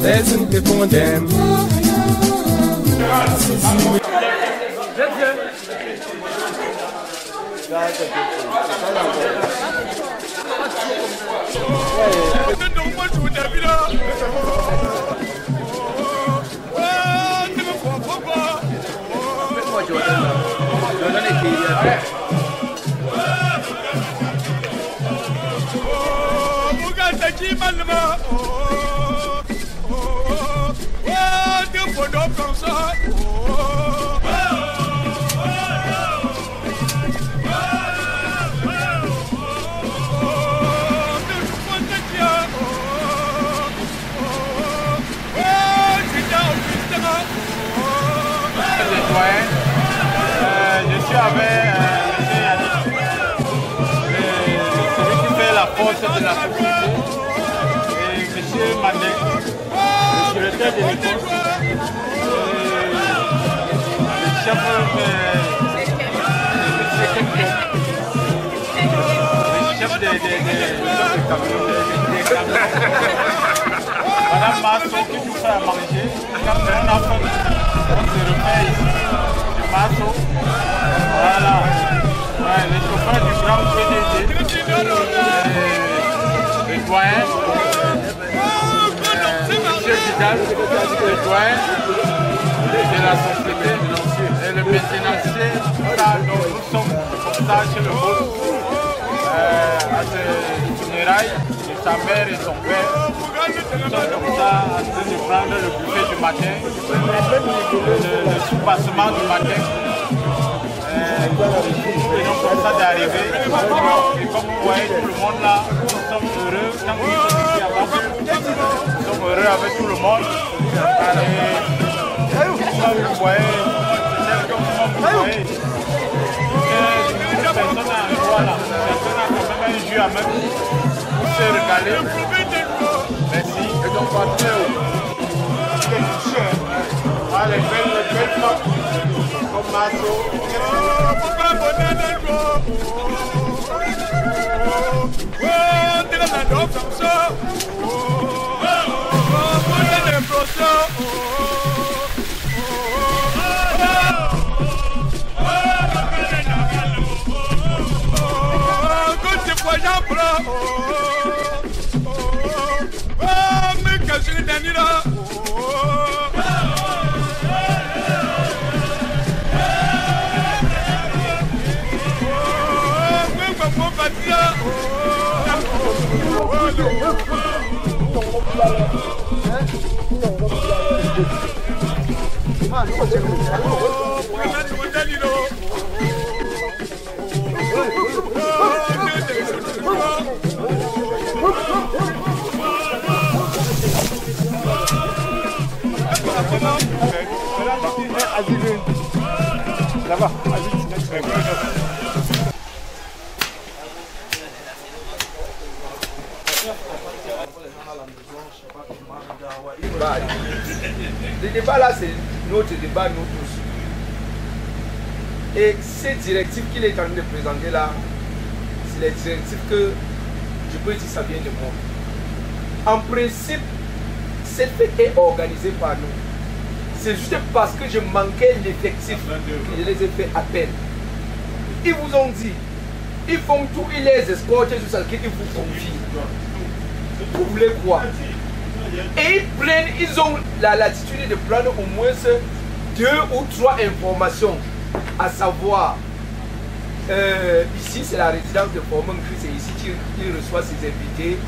Listen to them. Je suis avec celui qui fait la force de la société et M. Mandé, le secrétaire de l'école, le chef de camion. Madame Masso qui nous fait à manger, quand on a faim, on se remet ici. Masso, voilà, ouais, le chauffeur du grand PDG, le doyen, monsieur Vidal, le doyen de la société, et le mécénancier, nous sommes comme ça chez le boss, à ce funérailles de sa mère et son père. Nous sommes comme ça en train de prendre le buffet du matin, le sous-passement du matin. Nous venons comme ça d'arriver. Et comme vous voyez tout le monde là, nous sommes heureux. Quand nous sommes ici avant, nous sommes heureux avec tout le monde. Et comme vous voyez, comme vous voyez, personne en joie là. Personne a quand même un jus à même pour se regaler. Merci. Et donc, les belles femmes comme Masso. Là-bas, le débat là, c'est notre débat, nous tous. Et ces directives qu'il est en train de présenter là, c'est les directives que je peux dire ça vient de moi. En principe, cette fête est organisée par nous. C'est juste parce que je manquais l'effectif que je les ai fait à peine. Ils vous ont dit, ils font tout, ils les escortent jusqu'à ce qu'ils vous confient. Vous voulez quoi? Et ils prennent, ils ont la latitude de prendre au moins 2 ou 3 informations. À savoir, ici c'est la résidence de Formant Christ, c'est ici qu'il reçoit ses invités.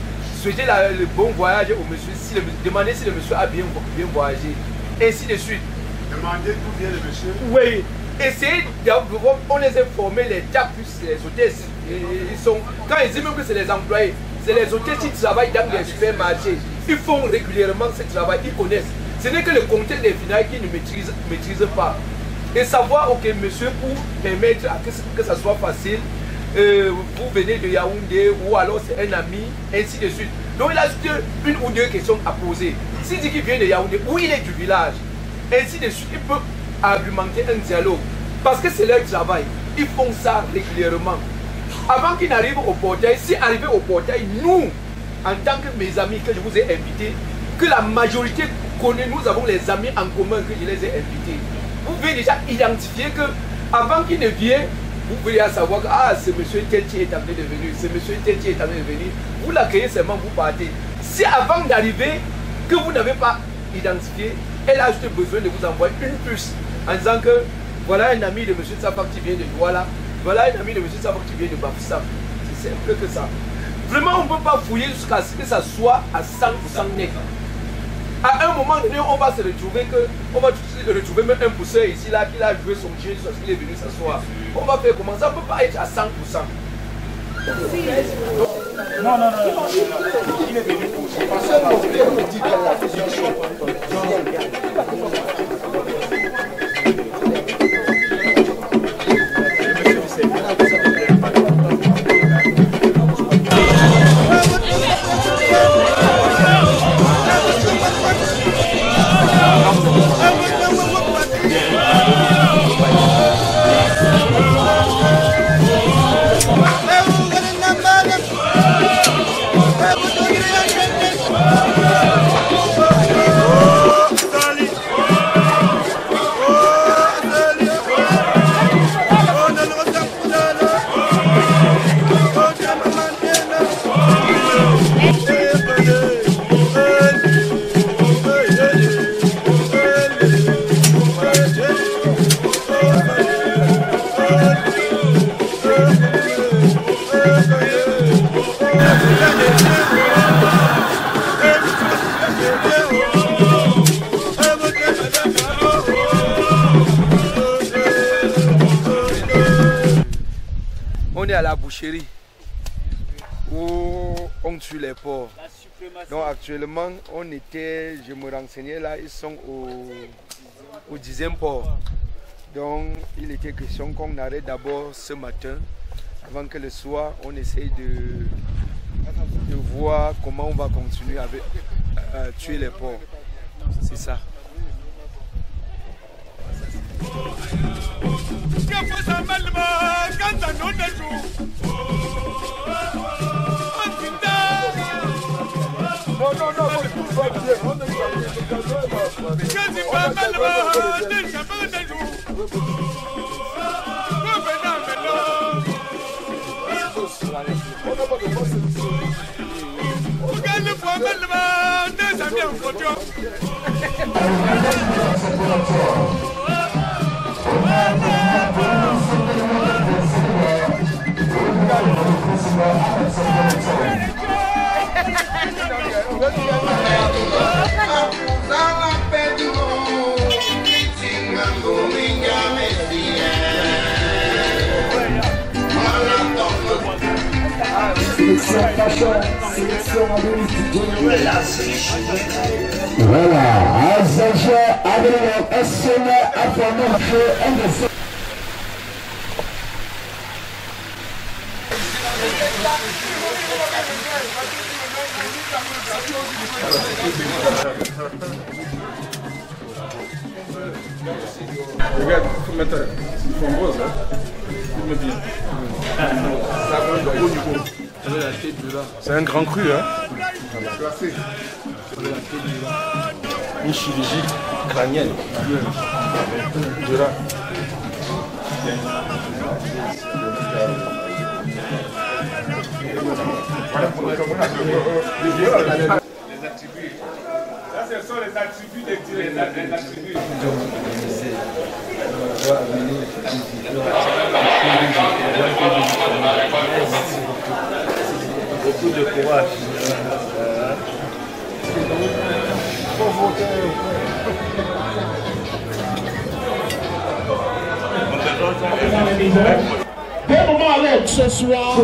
Souhaiter le bon voyage au monsieur, demander si le monsieur a bien voyagé, ainsi de suite. Demandez d'où vient le monsieur. Oui, essayez, on les a formés, les DAP, les hôtesses. Ils sont, quand ils disent même que c'est les employés, c'est les hôtesses qui travaillent dans les supermarchés. Ils font régulièrement ce travail, ils connaissent. Ce n'est que le comité des finances qui ne maîtrise pas. Et savoir, ok, monsieur, pour permettre que ça soit facile, vous venez de Yaoundé ou alors c'est un ami, ainsi de suite. Donc il a juste 1 ou 2 questions à poser. S'il dit qu'il vient de Yaoundé ou il est du village, ainsi de suite, il peut argumenter un dialogue. Parce que c'est leur travail. Ils font ça régulièrement. Avant qu'ils n'arrivent au portail, si arrivé au portail, nous, en tant que mes amis que je vous ai invités, que la majorité connaît, nous avons les amis en commun que je les ai invités. Vous pouvez déjà identifier que avant qu'il ne vienne, vous pouvez savoir que ah, ce monsieur tel qui est amené de venir, ce monsieur tel qui est amené de venir. Vous l'accueillez seulement, vous partez. Si avant d'arriver, que vous n'avez pas identifié, elle a juste besoin de vous envoyer une puce en disant que voilà un ami de monsieur Tsapak qui vient de Douala, voilà un ami de monsieur Tsapak qui vient de Bafoussam. C'est simple que ça. Vraiment, on ne peut pas fouiller jusqu'à ce que ça soit à 100% net. À un moment donné, on va se retrouver même un pousseur ici là qui a joué son jeu, qu'il est venu s'asseoir. On va faire comment ça? On ne peut pas être à 100%. Non. Il est venu pour On est à la boucherie où on tue les porcs. Donc actuellement, on était, je me renseignais là, ils sont au 10e port. Donc il était question qu'on arrête d'abord ce matin, avant que le soir, on essaye de voir comment on va continuer avec tuer les porcs. C'est ça. Voilà, Azajé, Adrien, SN, Afro, NDC. Regarde, il faut mettre, ils font rose, hein. Filme bien. C'est un grand cru, hein. Une chirurgie crânienne. De là. Les attributs. Ça, ce sont les attributs des attributs. Beaucoup de courage. D'un moment à l'autre, ce soir,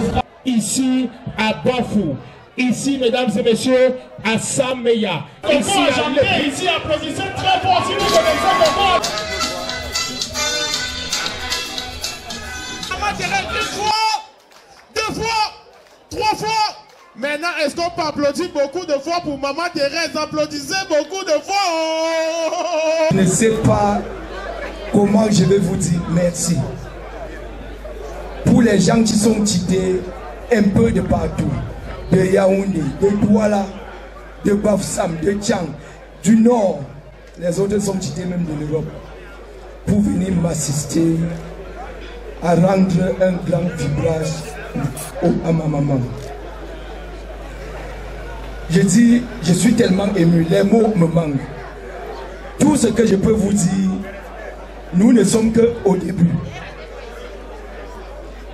ici à Bafou, ici, mesdames et messieurs, à Sameya, ici à ici, applaudissez très fort si vous connaissez comment. Maman Thérèse, une fois, deux fois, trois fois. Maintenant, est-ce qu'on peut applaudir beaucoup de fois pour Maman Thérèse? Applaudissez beaucoup de fois. Je ne sais pas comment je vais vous dire merci. Pour les gens qui sont quittés un peu de partout, de Yaoundé, de Douala, de Bafsam, de Tchang, du Nord. Les autres sont quittés même de l'Europe pour venir m'assister à rendre un grand vibrage à ma maman. Je dis, je suis tellement ému, les mots me manquent. Tout ce que je peux vous dire, nous ne sommes qu'au début.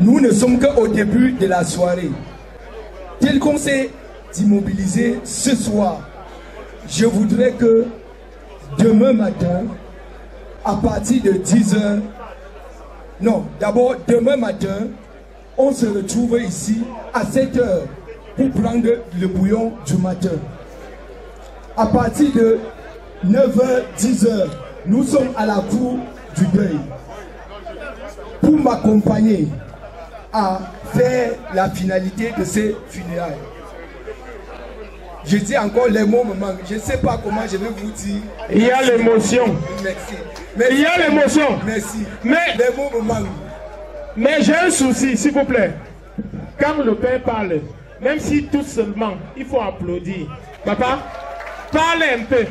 Nous ne sommes qu'au début de la soirée. Tel qu'on s'est immobilisé ce soir, je voudrais que demain matin, à partir de 10h, non, d'abord demain matin, on se retrouve ici à 7h pour prendre le bouillon du matin. À partir de 9h, 10h, nous sommes à la cour du deuil pour m'accompagner à faire la finalité de ces funérailles. Je dis encore, les mots me manquent. Je ne sais pas comment je vais vous dire. Il y a l'émotion. Merci. Il y a l'émotion. Merci. Mais les mots me manquent. Mais j'ai un souci, s'il vous plaît. Quand le père parle, même si tout seulement, il faut applaudir. Papa, parlez un peu.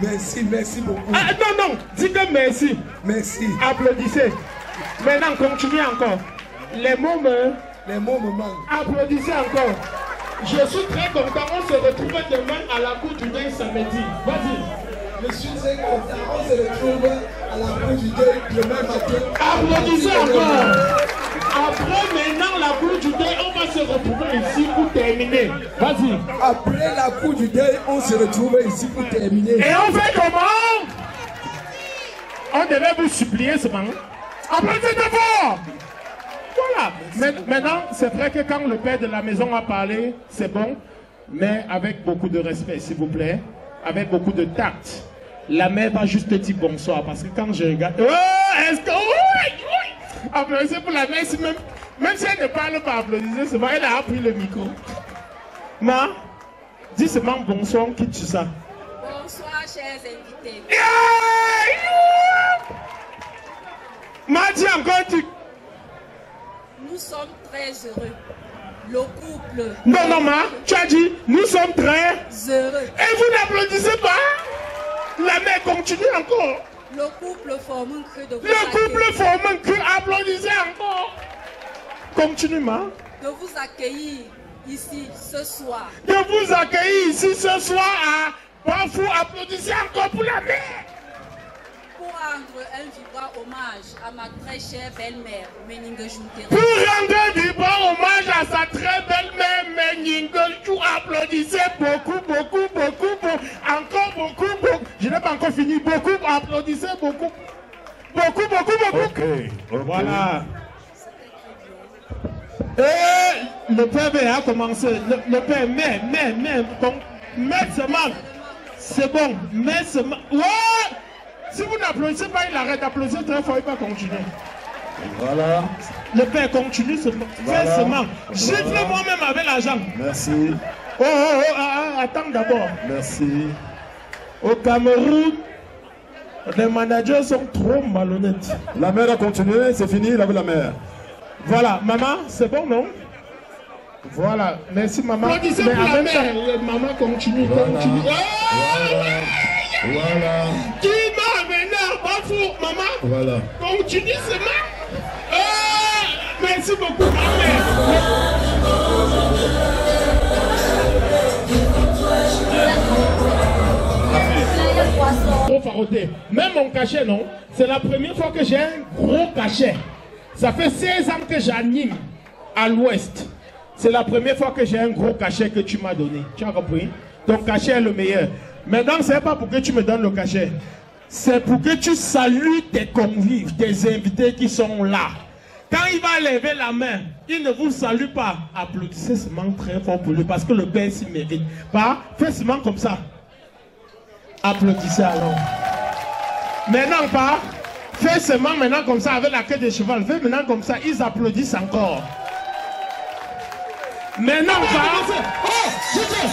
Merci, merci beaucoup. Ah, non, dites merci. Merci. Applaudissez. Maintenant, continuez encore. Les mots me manquent. Applaudissez encore. Je suis très content. On se retrouve demain à la cour du deuil samedi. Vas-y. Je suis très content. On se retrouve à la cour du deuil demain matin. Applaudissez encore. Après, maintenant, la cour du deuil, on va se retrouver ici pour terminer. Vas-y. Après la cour du deuil, on se retrouve ici pour terminer. Et on fait comment? On devait vous supplier ce moment. Applaudissez d'abord. Voilà. Maintenant, c'est vrai que quand le père de la maison a parlé, c'est bon, mais avec beaucoup de respect, s'il vous plaît, avec beaucoup de tact. La mère va juste dire bonsoir, parce que quand je regarde... Oh, est-ce que... Oui. Applaudissez pour la mère, même si elle ne parle pas, applaudissez seulement, elle a pris le micro. Ma, dis seulement bonsoir, quitte ça. Bonsoir, chers invités. Ma, dis encore, Nous sommes très heureux. Le couple. Non, ma, tu as dit, nous sommes très heureux. Et vous n'applaudissez pas? La mère continue encore. Le couple forme un cri de vous. Le couple forme un cri, applaudissez encore. Continue, ma. De vous accueillir ici ce soir. De vous accueillir ici ce soir à Bafou, applaudissez encore pour la mère. Pour rendre un vibrant hommage à ma très chère belle-mère, Meningue Juntere. Pour rendre un vibrant hommage à sa très belle-mère, Meningue Juntere. Applaudissez beaucoup. Encore beaucoup. Je n'ai pas encore fini. Beaucoup, applaudissez beaucoup. Beaucoup. Ok. Voilà. Et le père a commencé. Le père, mais seulement. C'est bon, mais seulement. Ouais! Si vous n'applaudissez pas, il arrête d'applaudir très fort, il va continuer. Voilà. Le père continue seulement. Fais seulement. Gifle moi-même avec l'argent. Merci. Attends d'abord. Merci. Au Cameroun, les managers sont trop malhonnêtes. La mère a continué, c'est fini, il avait la mère. Voilà, maman, c'est bon, non? Voilà, merci maman. Applaudissez pour la mère. Maman continue. Voilà. Qui m'a amené à Bafou, maman? Voilà. Continue seulement. Merci beaucoup, maman. Même mon cachet, non? C'est la première fois que j'ai un gros cachet. Ça fait 16 ans que j'anime à l'ouest. C'est la première fois que j'ai un gros cachet que tu m'as donné. Tu as compris? Ton cachet est le meilleur. Maintenant, ce n'est pas pour que tu me donnes le cachet. C'est pour que tu salues tes convives, tes invités qui sont là. Quand il va lever la main, il ne vous salue pas. Applaudissez seulement très fort pour lui parce que le père s'y mérite. Pas, fais seulement comme ça. Applaudissez alors. Maintenant, pas. Fais seulement maintenant comme ça avec la queue de cheval. Fais maintenant comme ça. Ils applaudissent encore. Maintenant, pas. Oh, je sais.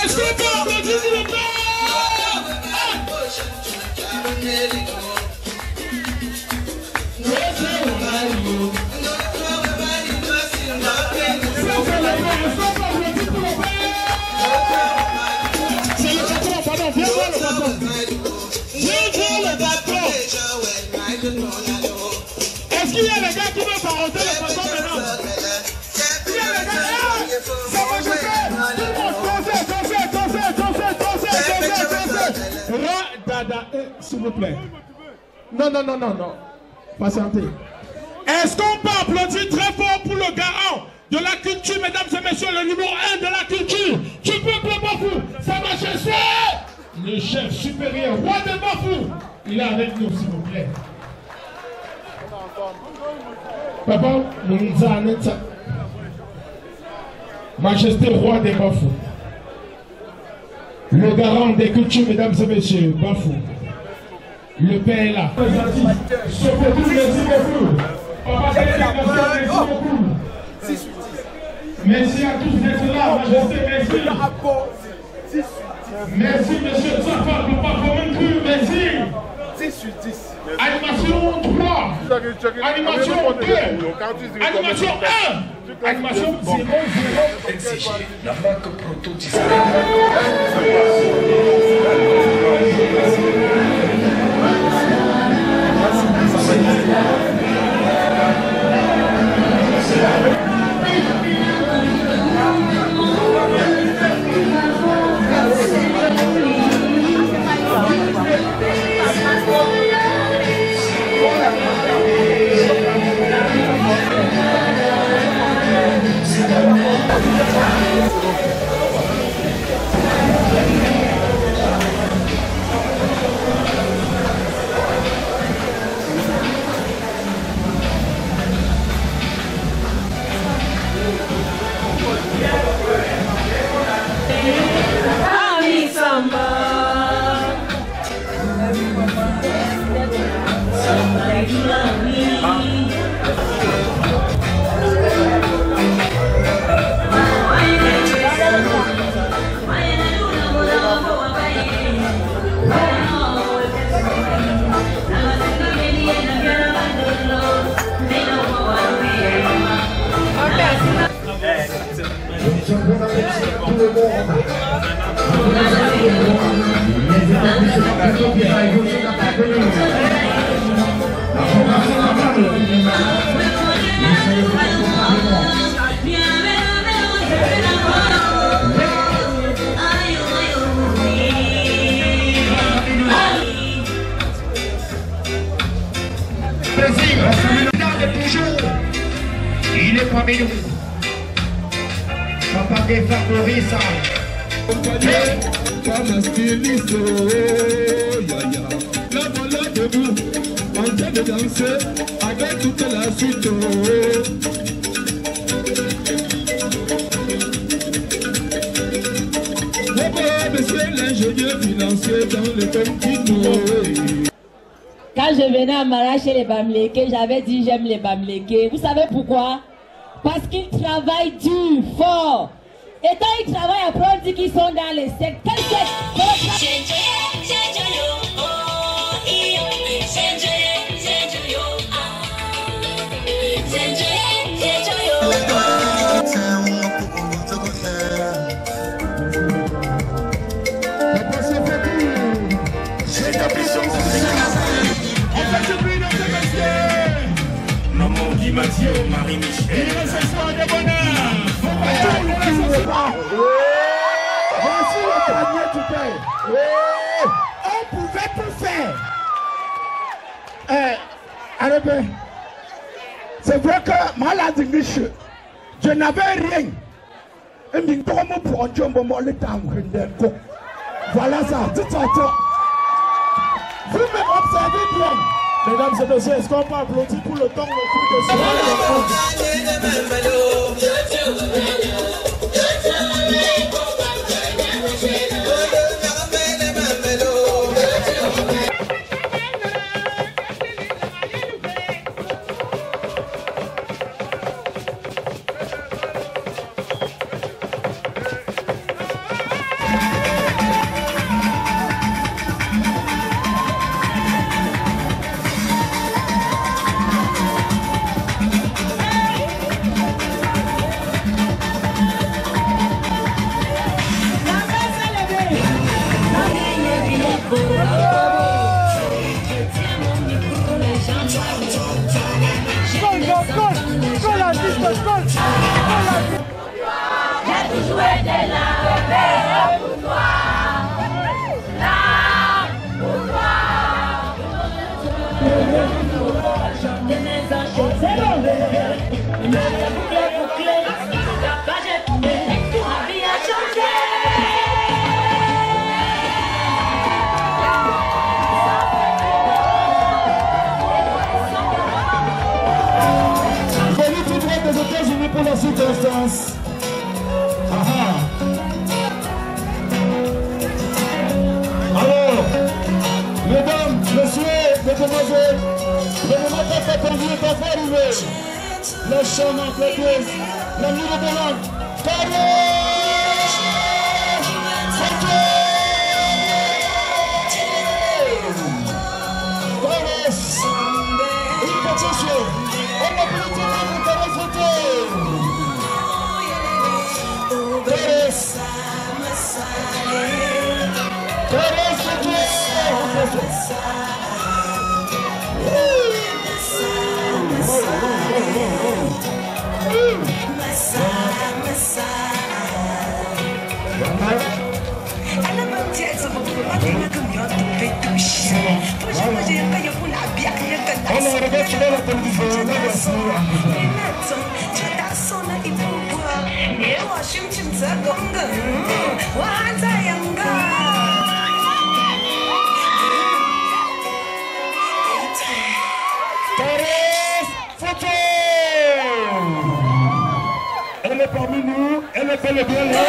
Est-ce que tu as applaudi le père? vous plaît. Non. Patientez. Est-ce qu'on peut applaudir très fort pour le garant de la culture, mesdames et messieurs, le numéro 1 de la culture du peuple Bafou, Sa Majesté, le chef supérieur, roi de Bafou. Il est avec nous, s'il vous plaît. Papa, Majesté, roi des Bafou. Le garant des cultures, mesdames et messieurs, Bafou. Le père est là. Merci beaucoup. Papa, merci beaucoup. Merci à tous d'être là, Majesté, merci. Merci, monsieur Tsafa, papa, convaincu, merci. 10 sur 10. Animation 3. Animation 2. Animation 1. Animation 0. NCG, la marque proto-design. Il est parmi nous. Papa des favoris, ça. Comme un styliste, ya. La voilà debout, en train de danser avec toute la suite. Monsieur l'ingénieur financier dans le continent. Quand je venais à Mara chez les Bamlékés, j'avais dit j'aime les Bamlékés. Vous savez pourquoi? Parce qu'ils travaillent dur, fort. Et quand ils travaillent, après on dit qu'ils sont dans les sectes. Quel secte? Mathieu, Marie-Michel. Il est ce soir de bonheur. Voici le panier du père. On pouvait tout faire. Arrêtez. C'est vrai que malade Michel, je n'avais rien. Voilà ça, tout ça. Vous m'observez bien. Mesdames et messieurs, est-ce qu'on peut applaudir pour le temps le coup de soirée? conduit est enfin arrivé. Le chemin Clédis, le numéro de l'homme, Carlos Santos. Une pétition. On a plus de temps pour Carlos Santos. Carlos Santos. Elle est parmi nous, elle est bel et bien là.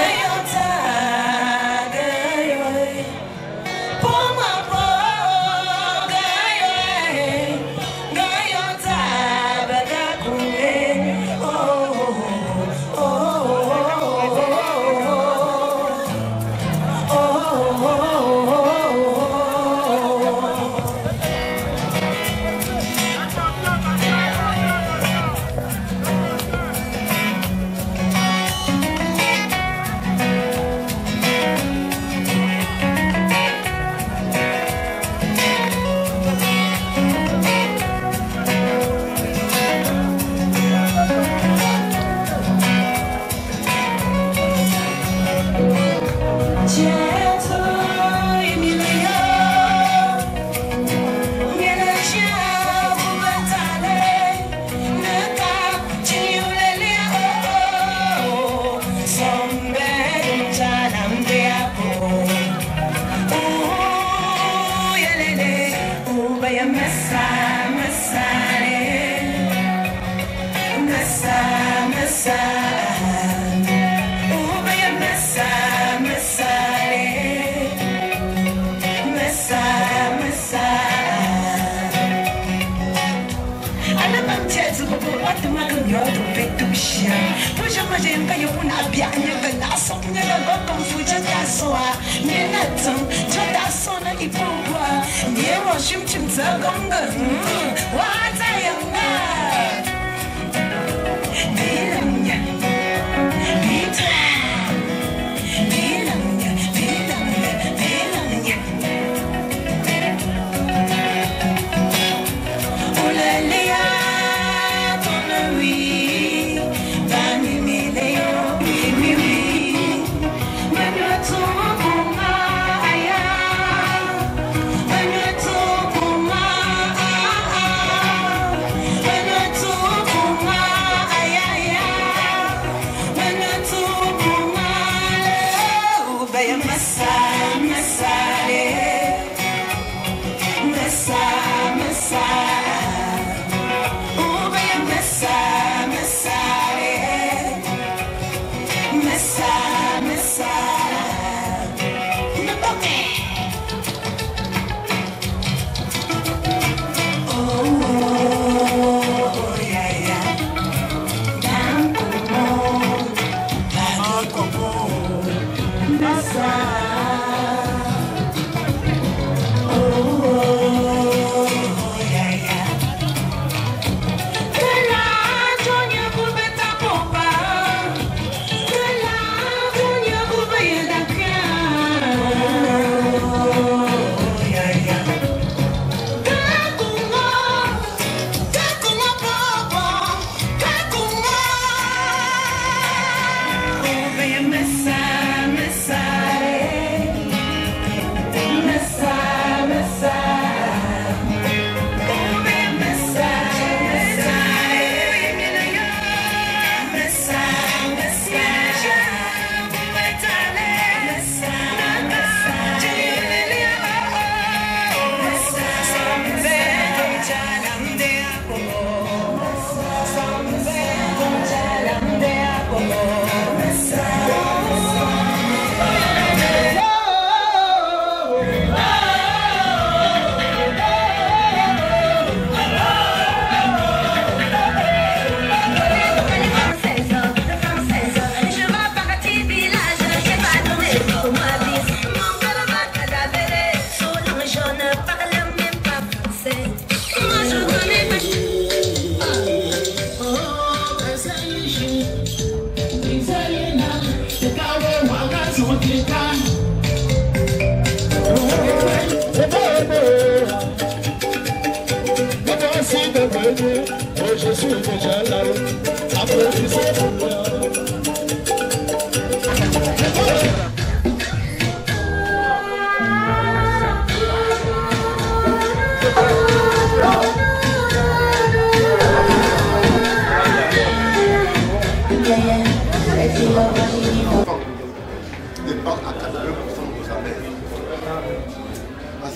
Parce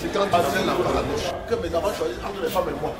que quand tu fais la paradoxe, que mes enfants choisissent entre les femmes et moi.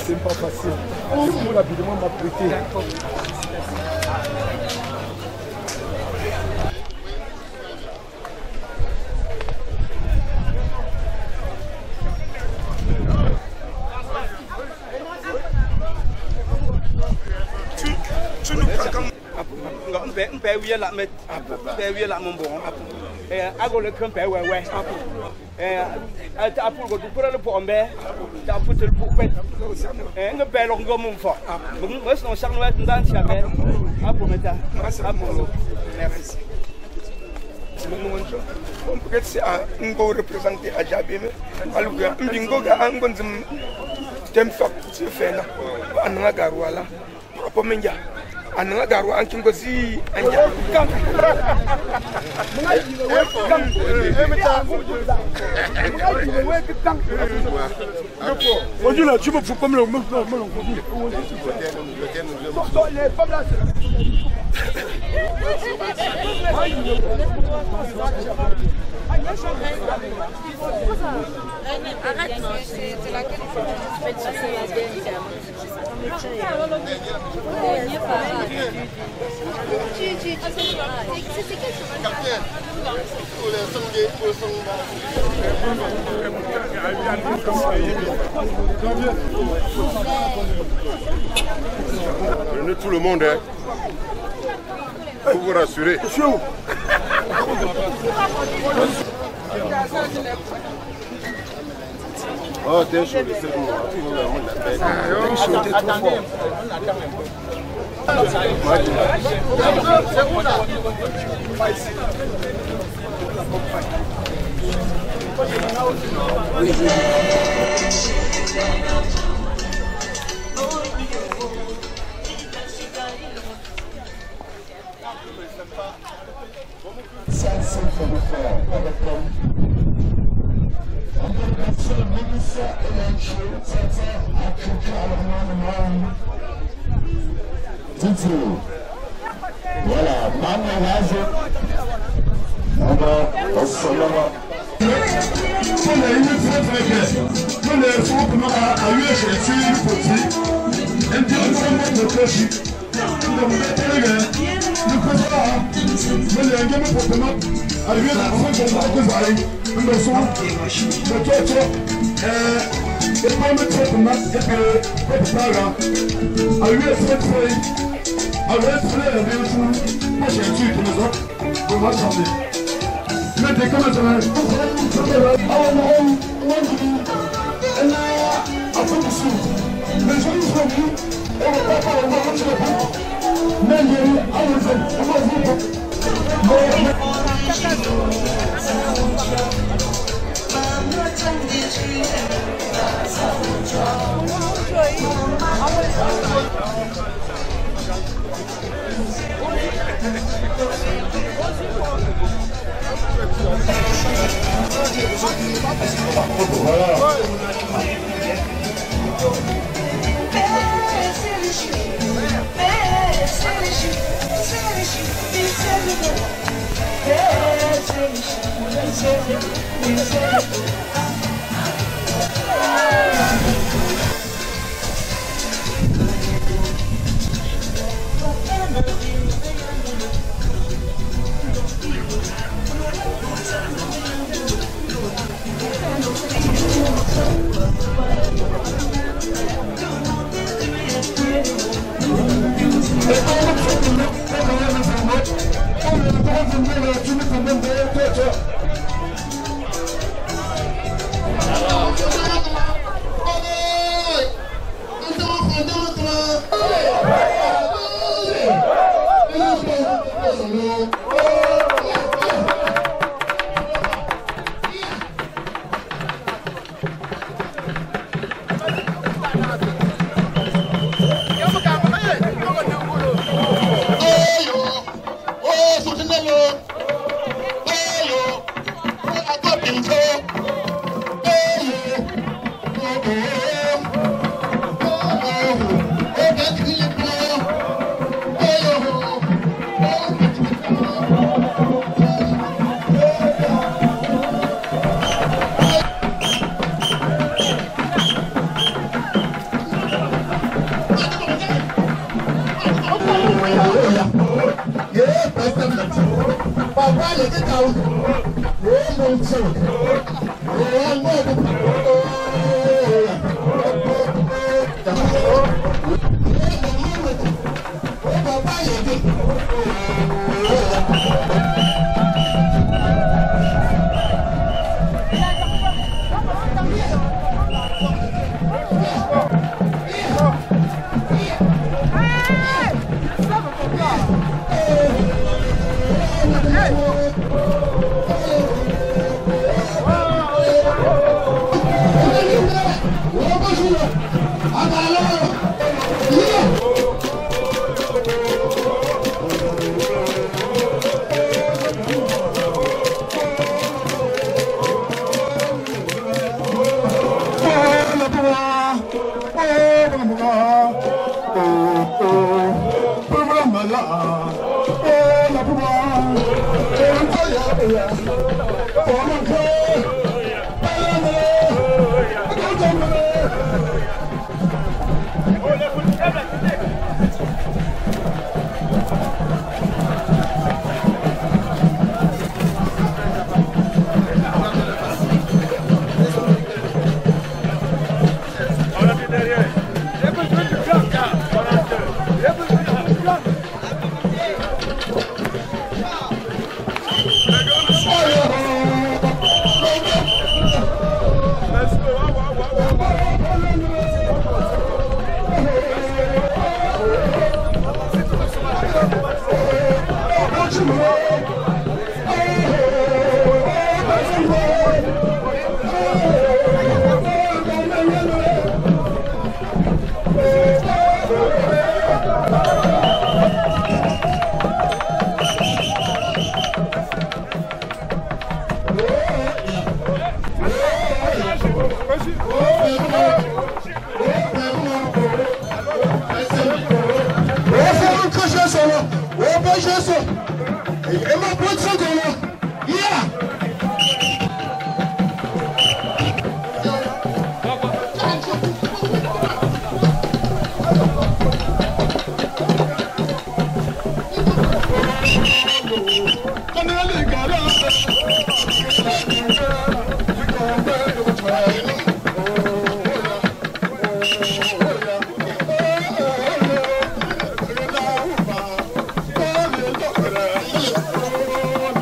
C'est pas facile. Je peux rapidement m'apprêter. Tu nous prends comme... On peut oublier la mettre. On peut oublier la mon bon. Ago le camp est ouais. Apple go pour le pombe. Ta putte le pour pet. Ne belle on go mon fort. Moi non charno est dans tia mais. Apple meta. Merci. On peut être un go représenter à Jabime. Alors que un bingo ga un bon tem fak se fait là. Ananga garwala. Propre menja. Ananga garwa an kingo si anja kam. Aujourd'hui là, tu me fous comme le Arrête, c'est la Prenez tout le monde, hein. Pour vous rassurer. Oh, t'es chaud, c'est bon. Voilà, Maman Thank you.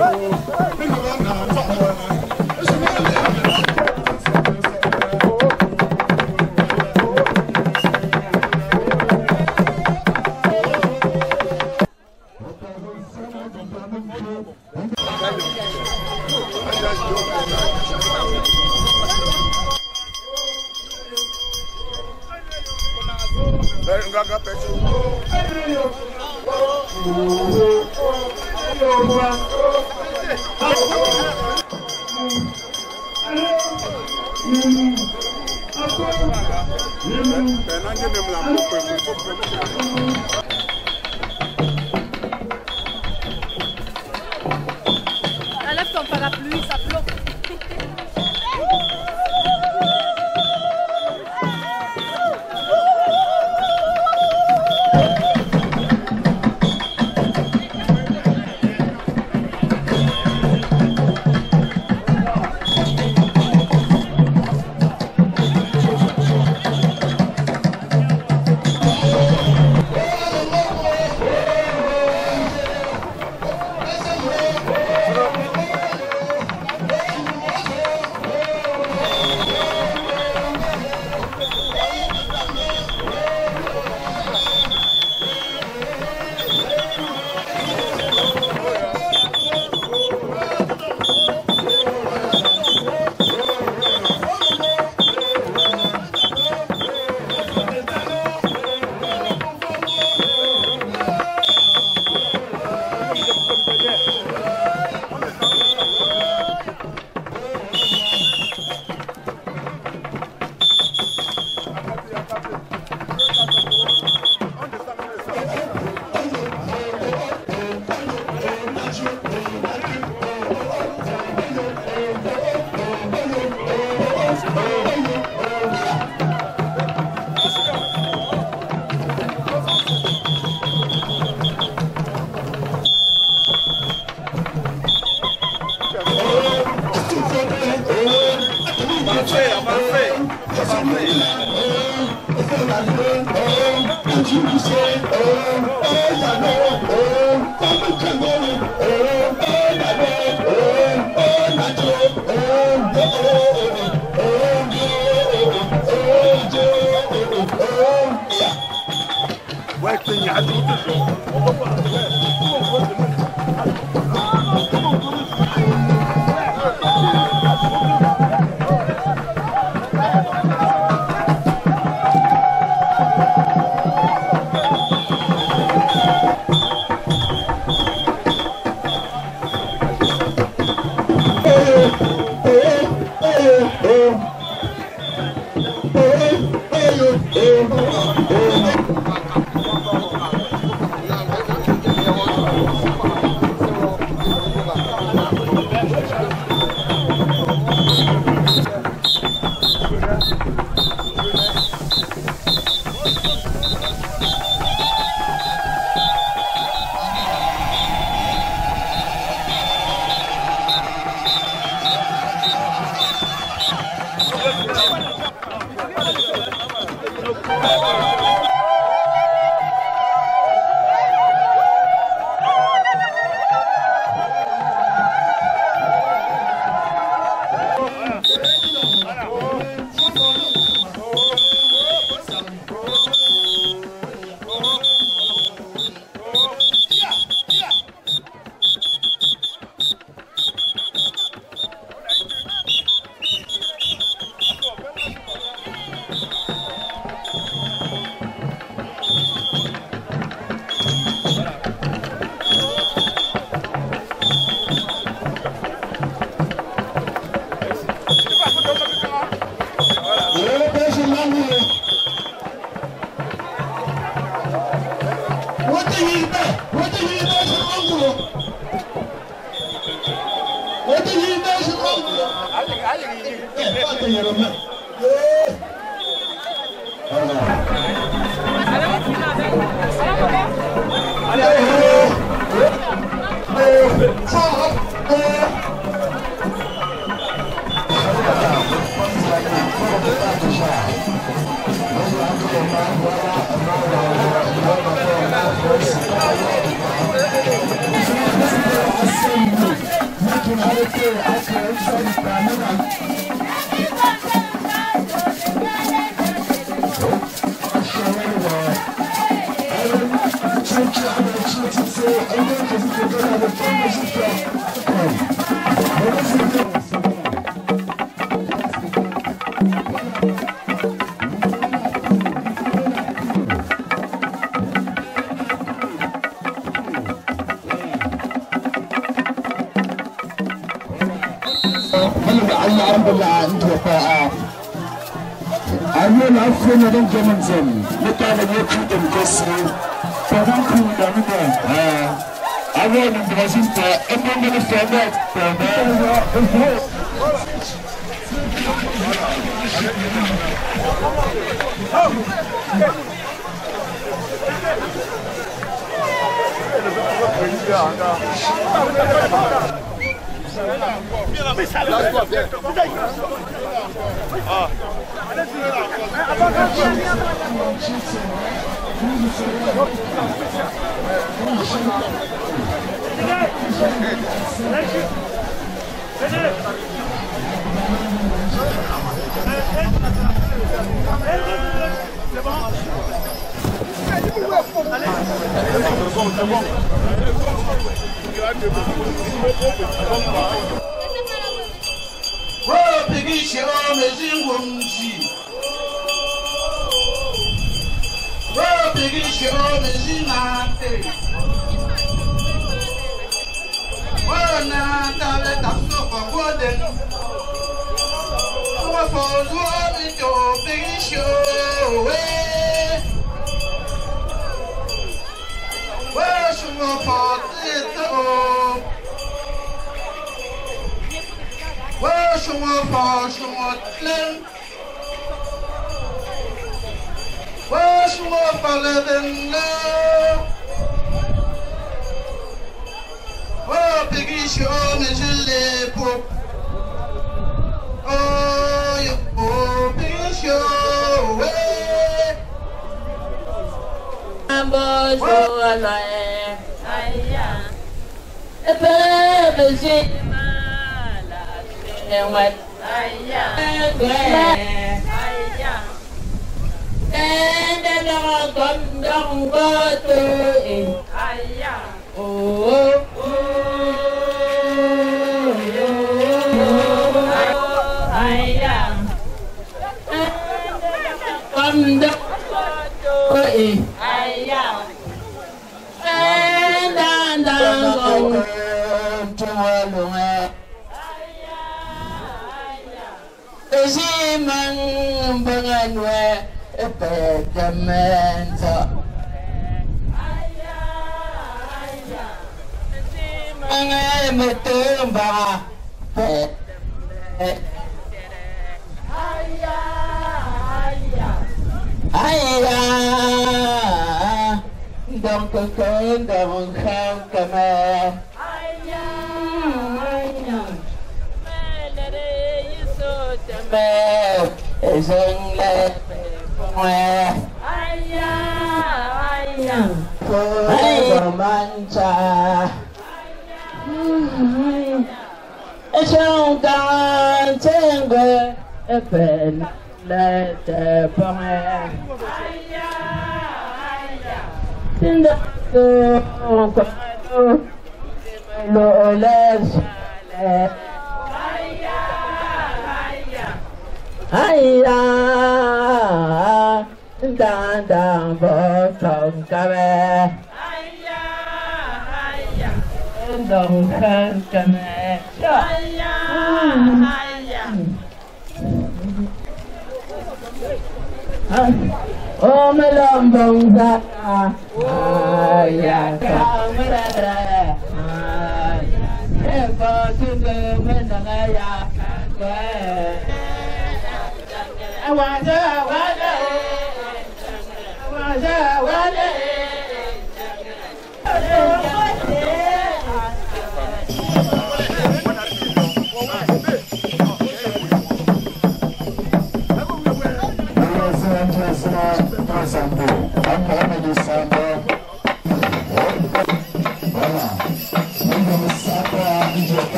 Oh, Enlève ton parapluie, ça flotte.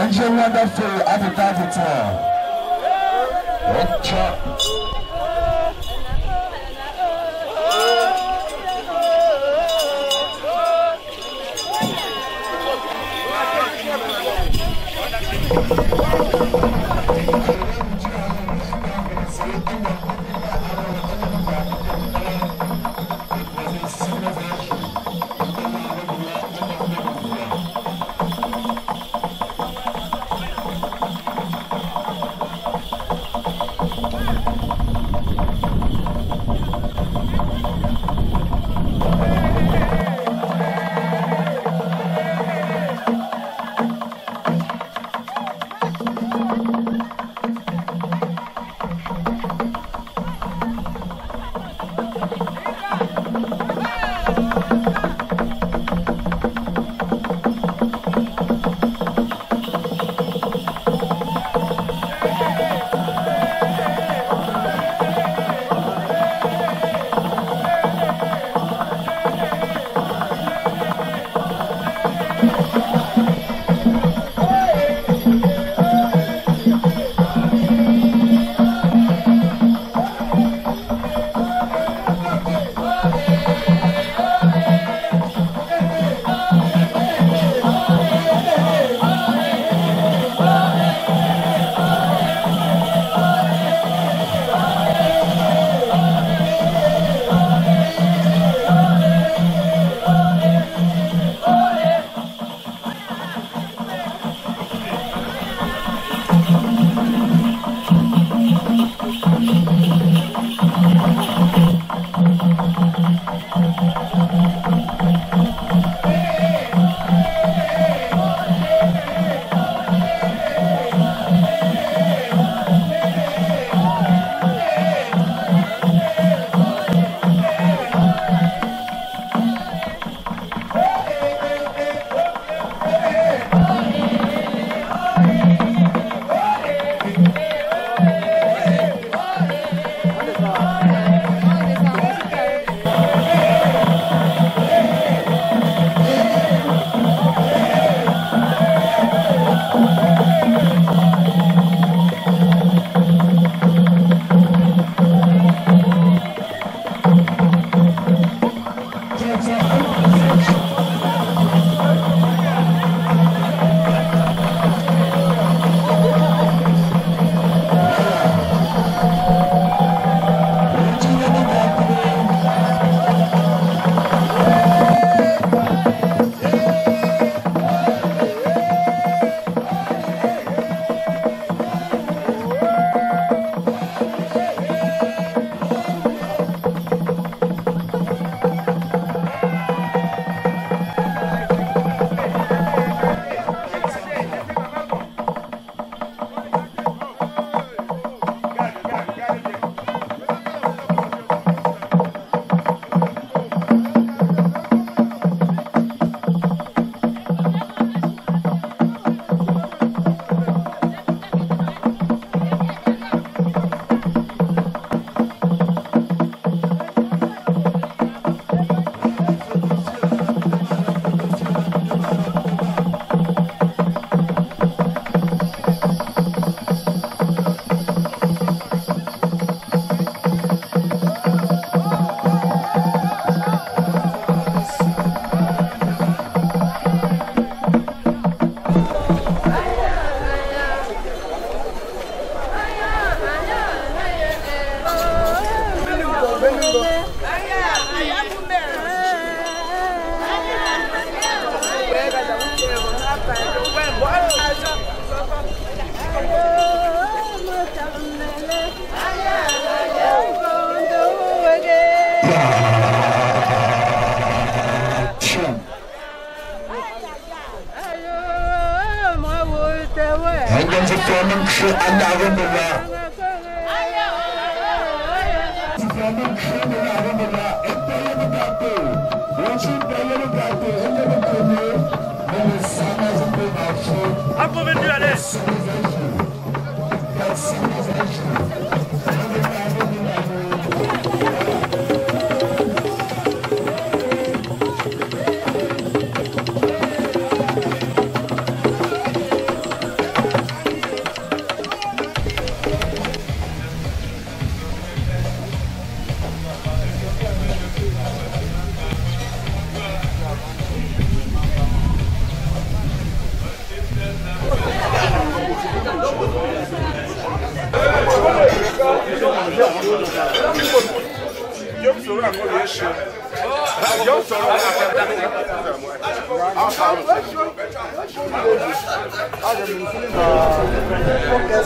Engine wonderful at the time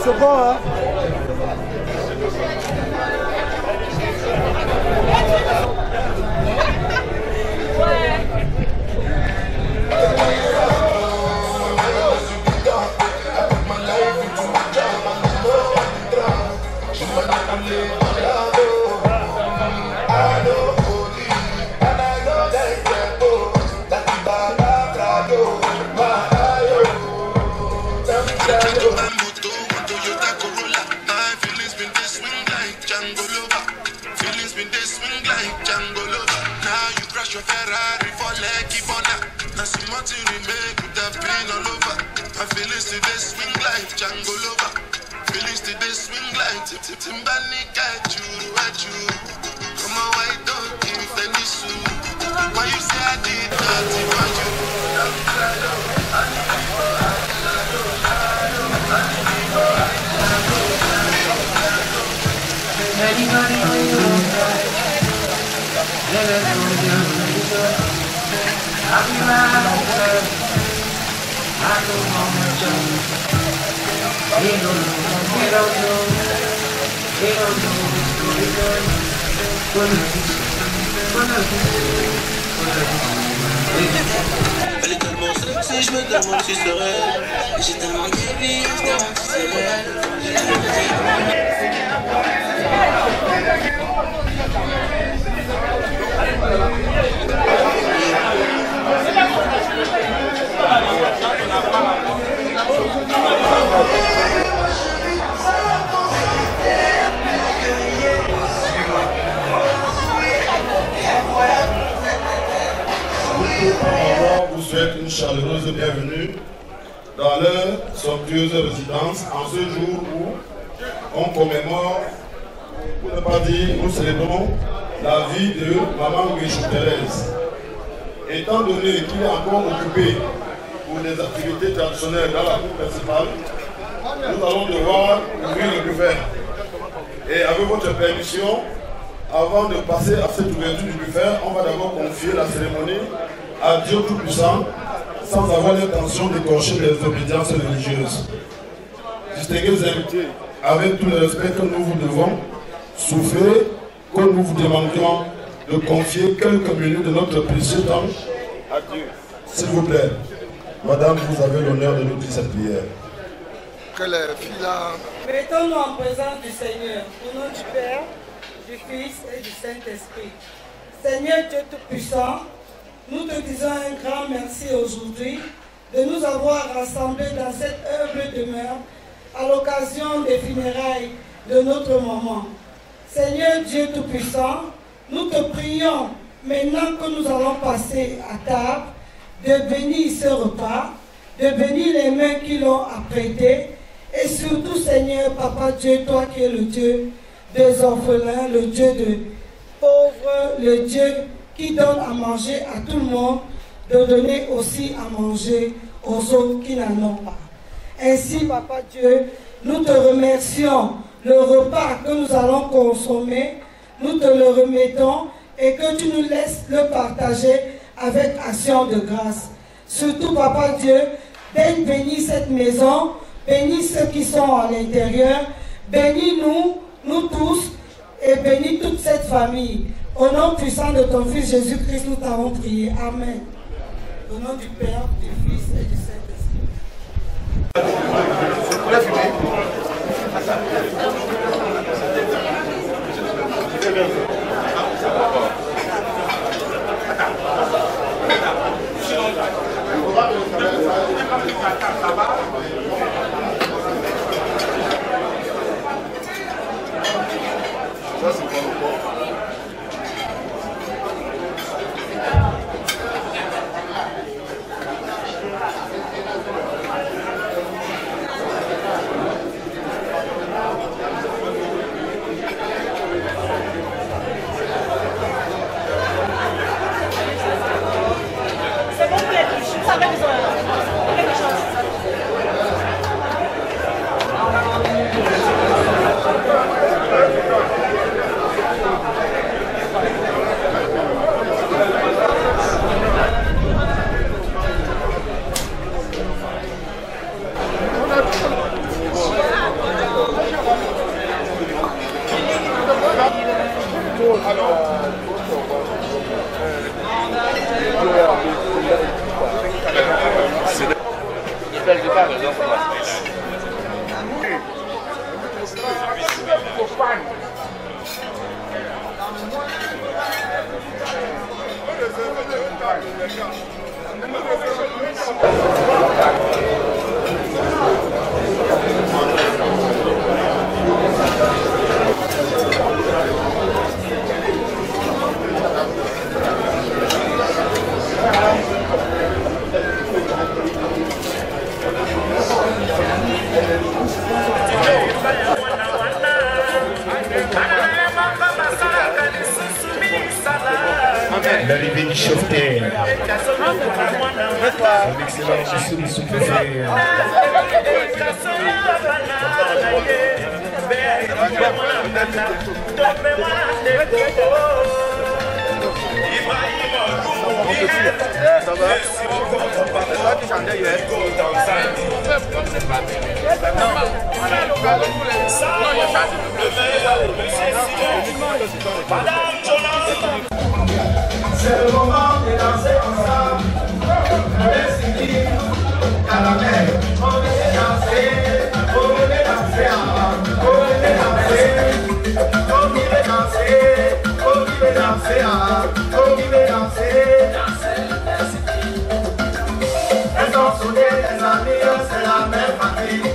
C'est bon, hein? Elle est tellement sexy, je me demande si c'est réel. J'ai tellement d'envie, je me demande si c'est réel. On vous souhaite une chaleureuse bienvenue dans leur somptueuse résidence en ce jour où on commémore, pour ne pas dire, nous célébrons la vie de Maman Guichou Thérèse. Étant donné qu'il est encore occupé pour des activités traditionnelles dans la cour principale, nous allons devoir ouvrir le buffet. Et avec votre permission, avant de passer à cette ouverture du buffet, on va d'abord confier la cérémonie à Dieu Tout-Puissant, sans avoir l'intention d'écorcher les obédiences religieuses. Distingués invités, avec tout le respect que nous vous devons, souffrez que nous vous demandions de confier quelques minutes de notre précieux temps à Dieu. S'il vous plaît, Madame, vous avez l'honneur de nous dire cette prière. Que les filles là... Mettons-nous en présence du Seigneur, au nom du Père, du Fils et du Saint-Esprit. Seigneur Dieu Tout-Puissant, nous te disons un grand merci aujourd'hui de nous avoir rassemblés dans cette humble demeure à l'occasion des funérailles de notre maman. Seigneur Dieu Tout-Puissant, nous te prions, maintenant que nous allons passer à table, de bénir ce repas, de bénir les mains qui l'ont apprêté, et surtout, Seigneur, Papa Dieu, toi qui es le Dieu des orphelins, le Dieu des pauvres, le Dieu qui donne à manger à tout le monde, de donner aussi à manger aux autres qui n'en ont pas. Ainsi, Papa Dieu, nous te remercions. Le repas que nous allons consommer, nous te le remettons et que tu nous laisses le partager avec action de grâce. Surtout, Papa Dieu, daigne bénir cette maison, bénis ceux qui sont à l'intérieur, bénis nous tous, et bénis toute cette famille. Au nom puissant de ton Fils Jésus-Christ, nous t'avons prié. Amen. Au nom du Père, du Fils et du Saint-Esprit. Ça, c'est pas le corps. C'est bon pour les touches, ça va besoin. Quelque chose. L'arrivée du chauffeur. Son excellence Monsieur le sous-préfet. Ça va? C'est toi qui chantais hier. C'est le moment de danser ensemble. Merci à la mer. On veut danser, on veut danser, on veut danser, on veut danser, on veut danser, on veut danser. Elles sont soudées, les amis, c'est la même famille.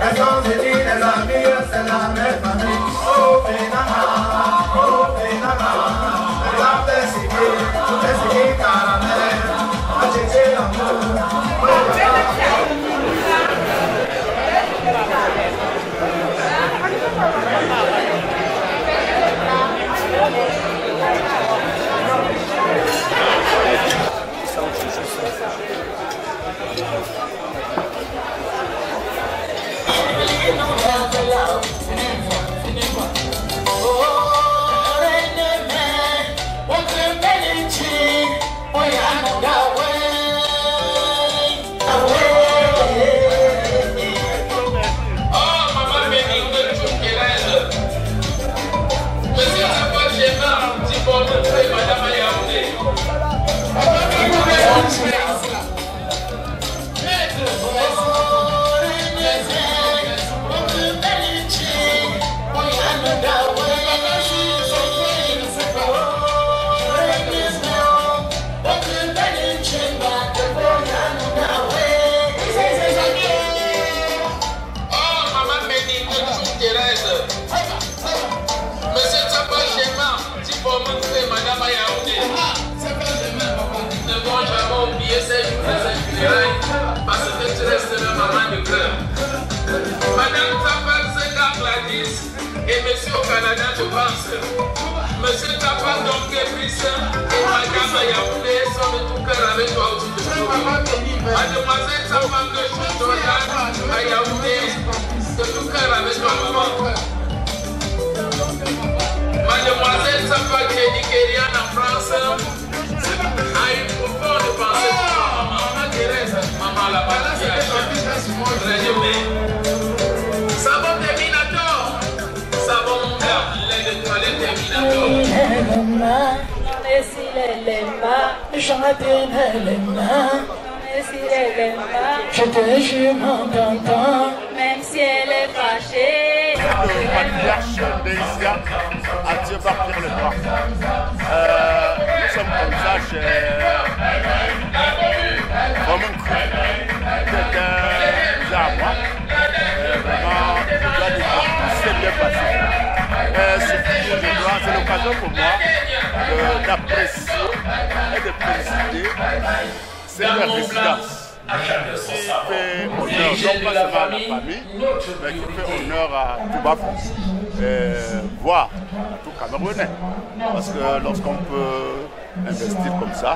Elles sont unies, les amis, c'est la même famille. Oh, Pénama, oh, Pénama. La Bessie, caramel, acheter l'amour. Parce que tu restes le maman du cœur. Madame Tapas, c'est Gladys et monsieur au Canada, je pense. Monsieur Tapas, donc Brice et Madame Yaoundé sont de tout cœur avec toi autour de toi. Mademoiselle Tapas de Jordan à Yaoundé, de tout cœur avec toi, maman. Mademoiselle Tapas qui est nigériane en France a une profonde pensée pour toi, maman. Maman Thérèse, maman la bas, très bien. chanter les mains. Je te jure en t'entendant. Même si elle est fâchée. Le patriarche d'Aïsia attire partir le droit. Nous sommes comme ça chez Romain Cru, quelqu'un à moi. Vraiment, je dois dire que c'est bien passé. C'est l'occasion pour moi d'apprécier et de féliciter cette résidence. Qui fait honneur non pas seulement à la famille, mais qui fait honneur à tout Bafou, voire à tout Camerounais. Parce que lorsqu'on peut investir comme ça,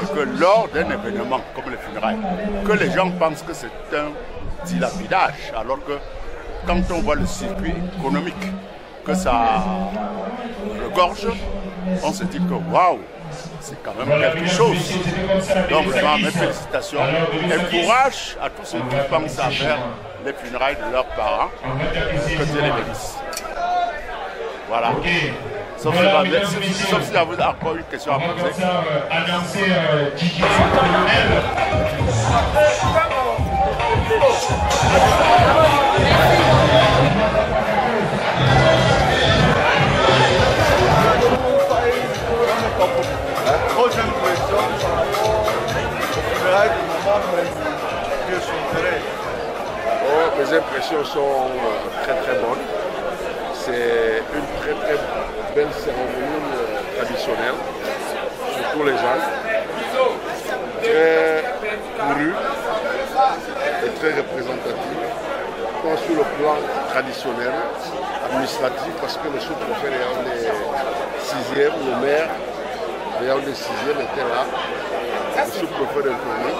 et que lors d'un événement comme les funérailles, que les gens pensent que c'est un dilapidage, alors que quand on voit le circuit économique, que ça regorge, on se dit que waouh, c'est quand même quelque chose. Donc vraiment, mes félicitations et courage à tous ceux qui pensent à faire les funérailles de leurs parents. Que Dieu les bénisse. Voilà. Sauf si vous avez encore une question à poser. Les impressions sont très très bonnes. C'est une très très belle cérémonie traditionnelle, surtout les gens. Très courue et très représentative, tant sur le plan traditionnel, administratif, parce que le sous-préfet ayant des 6e, le maire ayant des 6e était là, le sous-préfet d'informer.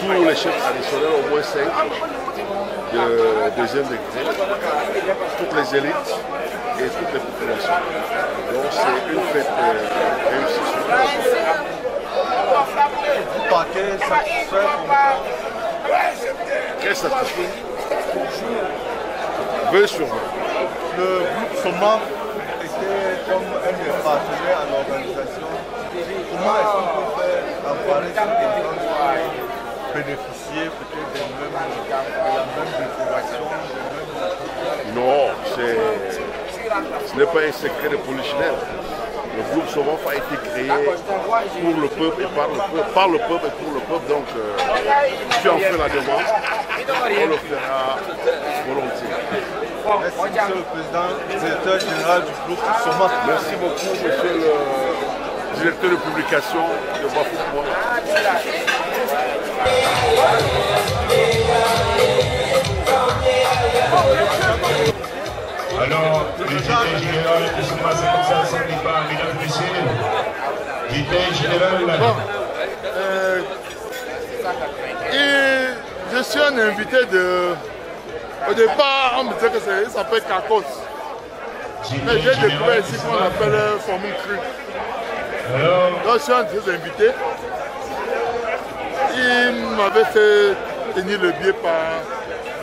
Tous les chefs traditionnels, au moins 5 de deuxième degré, toutes les élites et toutes les populations. Donc c'est une fête réussie. Vous partez satisfait? Très satisfait. Bien sûr. Le groupe Soma était comme un des partenaires à l'organisation. Comment est-ce qu'on peut faire avoir cette bénéficier peut-être de la même décoration? Non, ce n'est pas un secret de polichinelle. Le groupe Soma a été créé pour le peuple et par le peuple et pour le peuple. Donc, si on fait la demande, on le fera volontiers. Merci, Monsieur le Président, directeur général du groupe Soma. Merci beaucoup, Monsieur le directeur de publication de Bafou. Alors, le directeur général qui se passe comme ça sans départ, mesdames et messieurs. Directeur général. Je suis un invité de... Au départ, on me disait que ça s'appelle Kakos. Mais j'ai découvert ici qu'on appelle formule crue. Donc je suis un de ses invités. Il m'avait fait tenir le billet par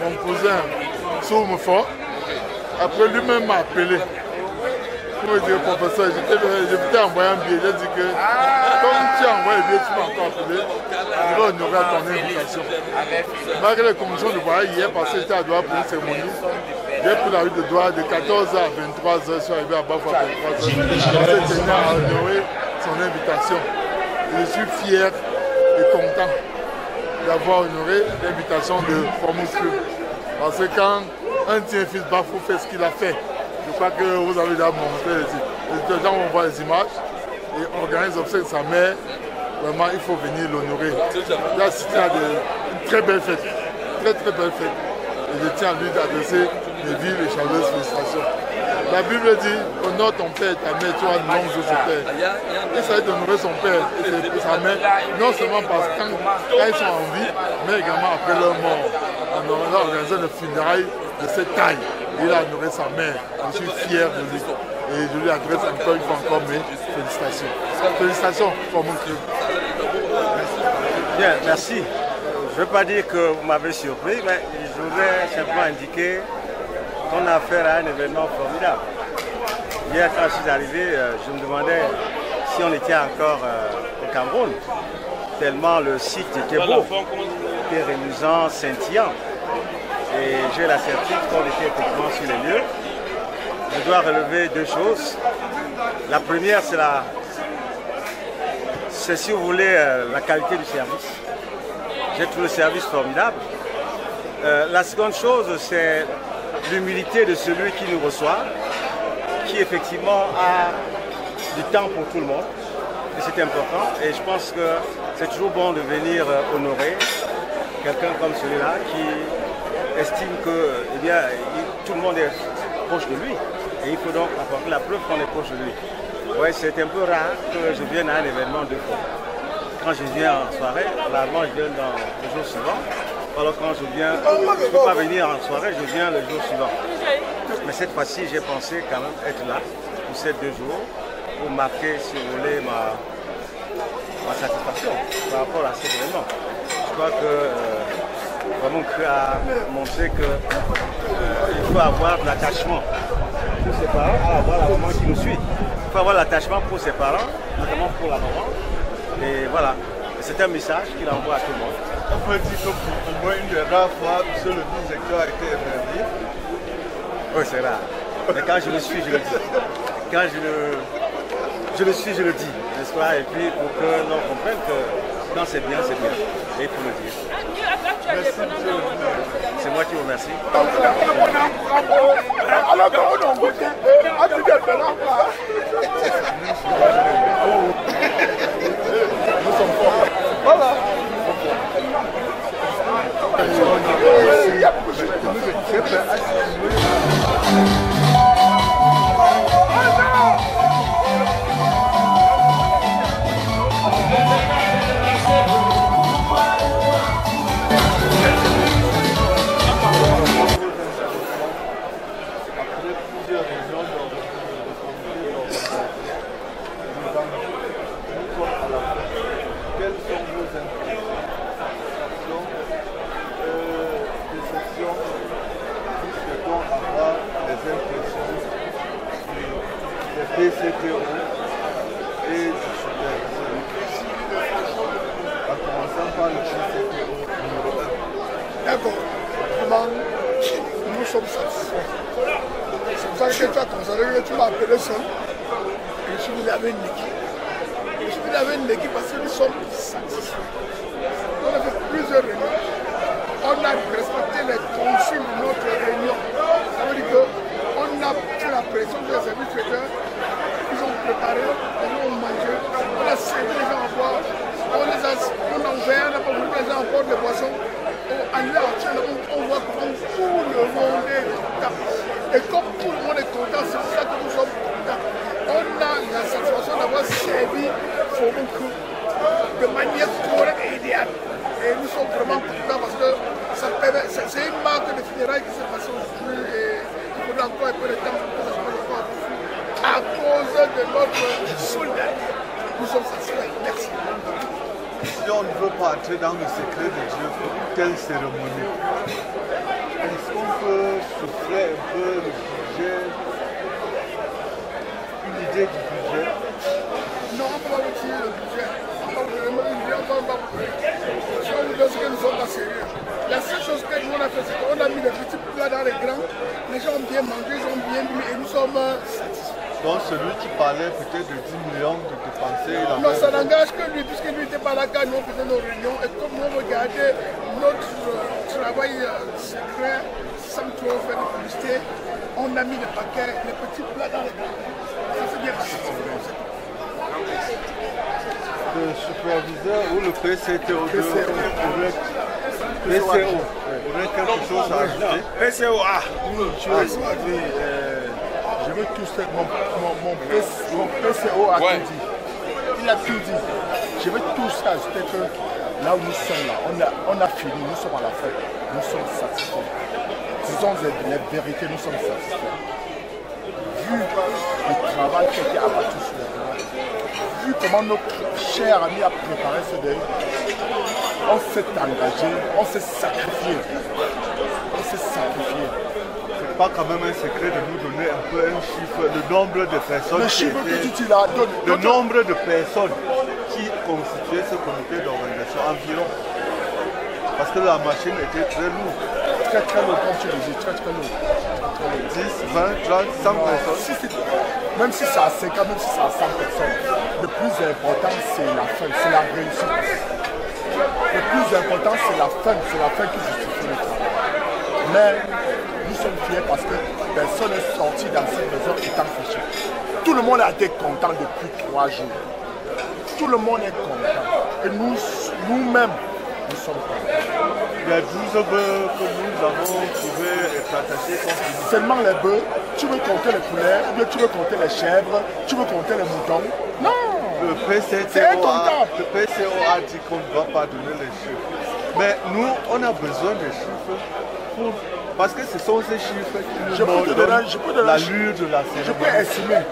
mon cousin Soumefort. Après lui-même m'a appelé. Pour me dire, professeur, je t'ai envoyé un billet. J'ai dit que comme tu as envoyé le billet, tu m'as encore appelé. Je vais honorer à ton invitation. Malgré les commissions de voyage hier, parce que j'étais à Douala pour une cérémonie, j'ai pris la rue de Douala de 14h à 23h. Je suis arrivé à Bafou à 23h. Je tenais à honorer son invitation. Je suis fier et content d'avoir honoré l'invitation de Formous Club. Parce que quand un tien fils Bafou fait ce qu'il a fait, je crois que vous avez déjà montré les gens vont voir les images et organise obsèques de sa mère. Vraiment, il faut venir l'honorer. Il a assisté à une très belle fête, très très belle fête. Et je tiens à lui adresser mes vives et chaleureuses félicitations. La Bible dit, honore ton père et ta mère, tu as de longs jours sur terre. Il s'agit d'honorer son père et sa mère, non seulement parce que quand ils sont en vie, mais également après leur mort. On a organisé une funéraille de cette taille. Il a honoré sa mère. Je suis fier de lui. Et je lui adresse encore une fois mes félicitations. Félicitations pour mon club. Bien, merci. Je ne veux pas dire que vous m'avez surpris, mais je voudrais simplement indiquer qu'on a affaire à un événement formidable. Hier, quand je suis arrivé, je me demandais si on était encore au Cameroun, tellement le site était beau, était reluisant, scintillant. Et j'ai la certitude qu'on était effectivement sur les lieux. Je dois relever deux choses. La première, c'est si vous voulez, la qualité du service. J'ai trouvé le service formidable. La seconde chose, c'est l'humilité de celui qui nous reçoit, qui effectivement a du temps pour tout le monde. Et c'est important. Et je pense que c'est toujours bon de venir honorer quelqu'un comme celui-là qui estime que tout le monde est proche de lui. Et il faut donc apporter la preuve qu'on est proche de lui. Ouais, c'est un peu rare que je vienne à un événement deux fois. Quand je viens en soirée, rarement je viens dans le jour suivant. Alors quand je viens, je ne peux pas venir en soirée, je viens le jour suivant. Mais cette fois-ci, j'ai pensé quand même être là pour ces 2 jours pour marquer, si vous voulez, ma satisfaction par rapport à cet événement. Je crois que vraiment a montré qu'il faut avoir de l'attachement pour ses parents, avoir la maman qui nous suit. Il faut avoir l'attachement pour ses parents, notamment pour la maman. Et voilà, c'est un message qu'il envoie à tout le monde. On peut dire que pour moi, une des rares fois, M. le vice-recteur a été émerveillé. Oui, c'est rare. Mais quand je le suis, je le dis. Quand je le suis, je le dis, n'est-ce pas? Et puis pour que l'on comprenne que quand c'est bien, c'est bien. Et il faut le dire. C'est moi qui vous remercie. Nous sommes forts. Voilà. PCTO et du superviseur. En commençant par le PCTO numéro 1. D'accord. Nous sommes satisfaits. C'est pour ça que tu as considéré que tu m'as appelé seul. Je suis venu avec une équipe. Je suis venu avec une équipe parce que nous sommes satisfaits. On a fait plusieurs réunions. On a respecté les consignes de notre réunion. Ça veut dire qu'on a fait la pression des services traiteurs. Ils ont préparé, ils ont mangé, on a servi les gens à boire, on a ouvert, on n'a pas voulu que les gens apportent des boissons. En on voit comment tout le monde est content. Et comme tout le monde est content, c'est pour ça que nous sommes contents. On a la satisfaction d'avoir servi Fomoku de manière correcte et idéale. Et nous sommes vraiment contents parce que c'est une marque de funérailles qui s'est passée aujourd'hui et il faudra encore un peu de temps pour que ça se passe encore à cause de notre soldat. Nous sommes satisfaits. Merci. Si on ne veut pas entrer dans le secret de Dieu, quelle cérémonie? Est-ce qu'on peut souffler un peu le budget, une idée du budget? Non, on ne peut pas vous tirer le budget. On ne va pas si on nous donne ce que nous sommes pas sérieux. La seule chose que nous on a fait, c'est qu'on a mis les petits plats dans les grands. Les gens ont bien mangé, ils ont bien bu et nous sommes satisfaits. Donc celui qui parlait peut-être de 10 millions de dépensés, non, ça n'engage que lui, puisque lui n'était pas là quand nous faisions nos réunions. Et comme nous regardons notre travail secret, sans trop faire de publicité, on a mis les paquets, les petits plats dans les grands. Ça s'est bien passé. Le superviseur ou le PCTO aurait quelque chose à ajouter? PCO, je veux tout ça, mon PCO a tout dit. Il a tout dit. Je veux tout ça ajouter que là où nous sommes là, on a fini, nous sommes à la fin, nous sommes satisfaits. Disons les vérités, nous sommes satisfaits. Vu le travail qui a été abattu sur le terrain, vu comment notre cher ami a préparé ce deuil, on s'est engagé, on s'est sacrifié. On s'est sacrifié. C'est pas quand même un secret de nous donner un peu un chiffre, le nombre de personnes. Le chiffre que tu l'as donné. Le nombre de personnes qui constituer ce comité d'organisation environ. Parce que la machine était très lourde. Très très lourde, comme tu le dis, très très lourde. 10, 20, 30, 100 personnes. Même si c'est à 50, même si c'est à 100 personnes, le plus important c'est la fin, c'est la réussite. Le plus important c'est la fin qui justifie le travail. Mais nous sommes fiers parce que personne n'est sorti dans cette maison étant fiché. Tout le monde a été content depuis 3 jours. Tout le monde est content. Et nous-mêmes, nous sommes contents. Il y a 12 bœufs que nous avons trouvé être attachés contre. Seulement les bœufs, tu veux compter les poulets, ou bien tu veux compter les chèvres, tu veux compter les moutons. Non! Le PCO a dit qu'on ne va pas donner les chiffres. Mais nous, on a besoin des chiffres parce que ce sont ces chiffres qui nous donnent l'allure de la cérémonie. Je peux estimer.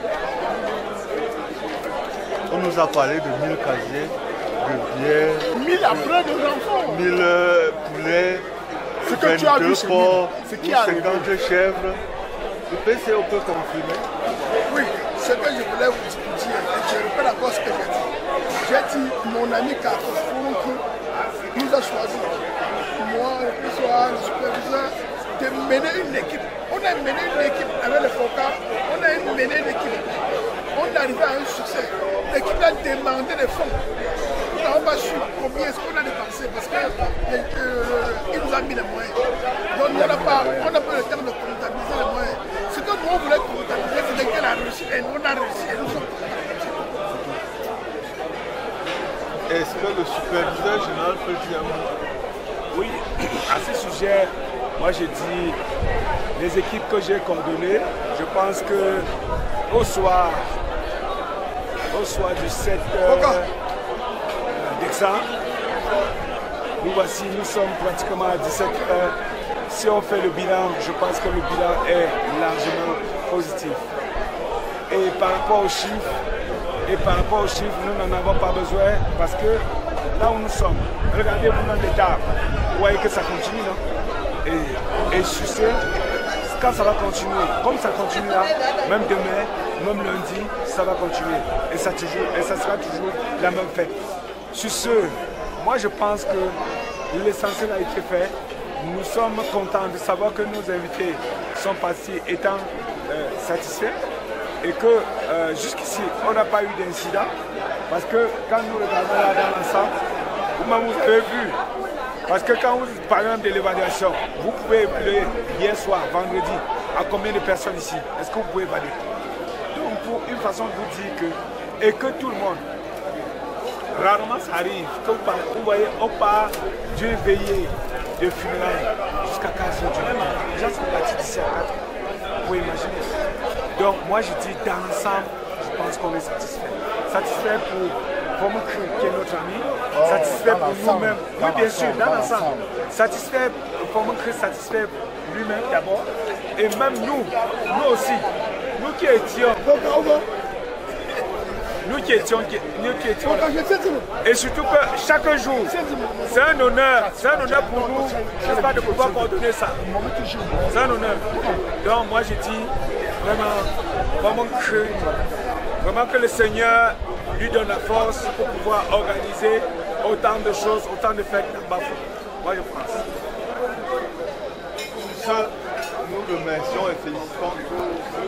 On nous a parlé de 1000 casiers, de bières, 1000 après de enfants, 1000 poulets, ce que tu as vu, c'est porcs, ce qui a 50 chèvres. Le PCO peut confirmer. Oui, ce que je voulais vous dire, et je répète encore ce que j'ai dit. J'ai dit, mon ami Carlos Fourouk nous a choisi, moi, le soir, le superviseur, de mener une équipe. On a mené une équipe avec le FOCA, on a mené une équipe. On est arrivé à un succès. L'équipe a demandé des fonds. Nous n'avons pas su combien est-ce qu'on a dépensé parce qu'il nous a mis les moyens. Donc on n'a pas le temps de comptabiliser les moyens. Ce que nous on voulait comptabiliser, c'est qu'elle a réussi et nous on a réussi et nous sommes contents. Est-ce que le superviseur général peut dire un mot? Oui, à ce sujet, moi je dis les équipes que j'ai coordonnées, je pense que au soir du 7 décembre, nous sommes pratiquement à 17 heures. Si on fait le bilan, je pense que le bilan est largement positif. Et par rapport aux chiffres, nous n'en avons pas besoin parce que là où nous sommes, regardez vous dans l'état, vous voyez que ça continue, non? Et sur ce, quand ça va continuer, comme ça continue là, même demain, même lundi, ça va continuer. Et ça sera toujours la même fête. Sur ce, moi je pense que l'essentiel a été fait. Nous sommes contents de savoir que nos invités sont partis étant satisfaits et que jusqu'ici, on n'a pas eu d'incident. Parce que quand nous regardons là dans l'ensemble, vous avez vu. Parce que quand vous parlez de l'évaluation, vous pouvez évaluer hier soir, vendredi, à combien de personnes ici? Est-ce que vous pouvez évaluer? Donc pour une façon de vous dire que, et que tout le monde, rarement ça arrive, que vous voyez, on part d'une veillée de funérailles jusqu'à 15 heures du matin. Les gens sont partis d'ici à 4 heures. Vous pouvez imaginer. Donc moi je dis dans l'ensemble, je pense qu'on est satisfait. Satisfait pour Pomokri qui est notre ami, satisfait pour nous-mêmes. Oui bien sûr, dans l'ensemble. Satisfait pour Pomokri, satisfait lui-même d'abord. Et même nous aussi, nous qui étions. Nous qui étions et surtout que chaque jour, c'est un honneur pour nous, n'est-ce pas, de pouvoir coordonner ça. C'est un honneur. Donc moi je dis vraiment que le Seigneur lui donne la force pour pouvoir organiser autant de choses, autant de fêtes dans Bafou. Moi je pense. Ça, nous remercions et félicitons tous ceux qui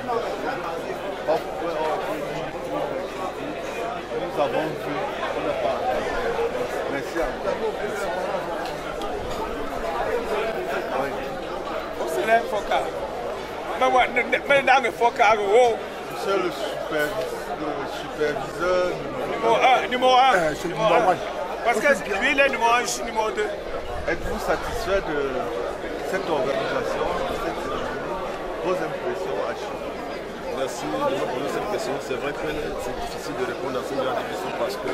ont dans nous avons vu, on n'a pas. Merci à vous. On se lève Foka. Monsieur le superviseur numéro 1. C'est le numéro 1. Parce que lui il est numéro 1, je suis numéro 2. Êtes-vous satisfait de cette organisation, de cette cérémonie? Vos impressions à chaud? Merci de me poser cette question. C'est vrai que c'est difficile de répondre à ce genre de questions parce que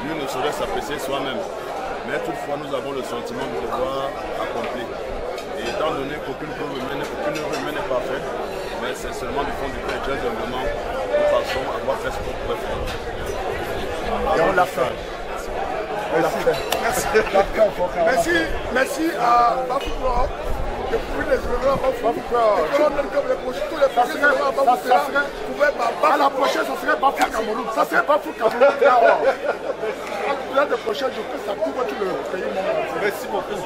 nous ne saurions s'apprécier soi-même. Mais toutefois, nous avons le sentiment de devoir accompli. Et étant donné qu'aucune œuvre humaine n'est parfaite, mais c'est seulement du fond du cœur et très humblement, nous passons à voir faire ce qu'on pourrait faire. Et on l'a fait. Merci à Bafou. Depuis les événements, pouvait pas. À la prochaine, ça serait pas pour Cameroun. Ça serait pas pour Cameroun. L'année prochaine, je peux ça couvre tout le pays. Merci beaucoup.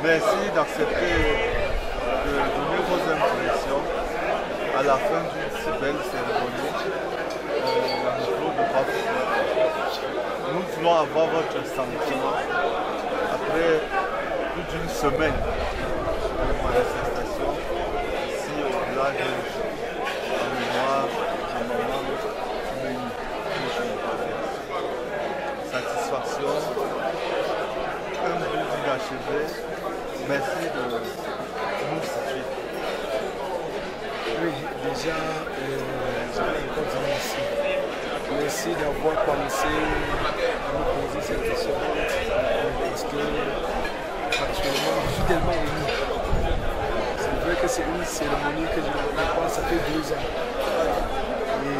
Merci d'accepter de donner vos impressions à la fin d'une si belle cérémonie au micro de Bafou. Nous voulons avoir votre sentiment après plus d'une semaine de manifestation ici au village en mémoire de maman Meni. Satisfaction, un bout d'inachevé. Merci de nous situer. Oui, déjà, je vais encore merci. Merci d'avoir pensé à me poser cette question. Parce que, actuellement, je suis tellement ému. C'est vrai que c'est une cérémonie que je ne fais pas, ça fait 2 ans. Et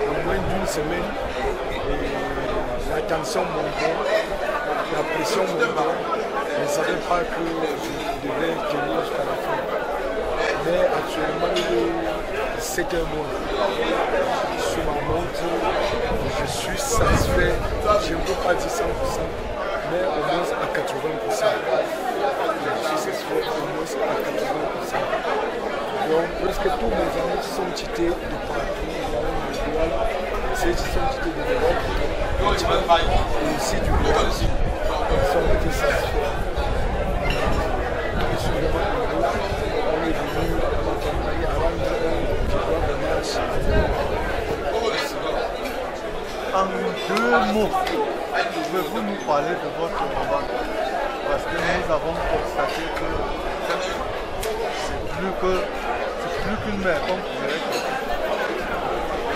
en moins d'une semaine, la tension montait, la pression montait. Je ne savais pas que je devais tenir jusqu'à la fin. Mais actuellement, il est 7h moins. Sur ma montre, je suis satisfait. Je ne peux pas dire 100%, mais au moins à 80%. Je suis satisfait au moins à 80%. Donc, presque tous mes amis qui sont cités de partout, ceux qui sont cités de l'Europe, et aussi du monde, ils sont été satisfaits. En 2 mots, pouvez-vous nous parler de votre maman? Parce que nous avons constaté que c'est plus qu'une mère, comme vous dirait.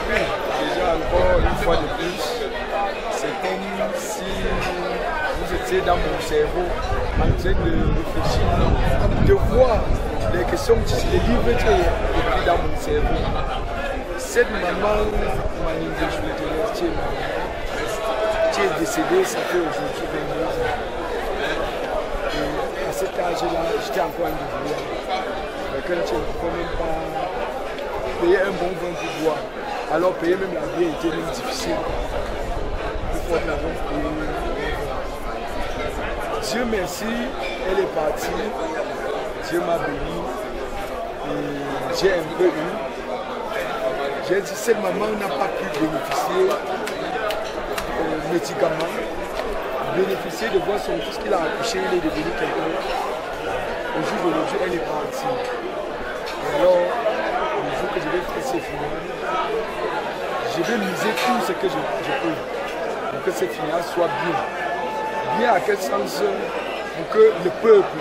Oui, déjà encore une fois de plus, c'est comme si vous étiez dans mon cerveau en train de réfléchir, de voir les questions, les livres qui sont écrits dans mon cerveau. Cette maman, qui est décédée, ça fait aujourd'hui 22 ans. Et à cet âge-là, j'étais encore un débrouillard. Quand tu ne peux même pas payer un bon vin pour boire, alors payer même la bière était même difficile. Une fois que nous avons payé, Dieu merci, elle est partie, Dieu m'a béni, et j'ai un peu eu. J'ai dit, cette maman n'a pas pu bénéficier des médicaments, bénéficier de voir son fils qu'il a accouché, il est devenu quelqu'un. Au jour d'aujourd'hui, elle est partie. Et alors, le jour que je vais faire ces funérailles, je vais miser tout ce que je peux pour que cette funéraille soit bien. Bien à quel sens? Pour que le peuple,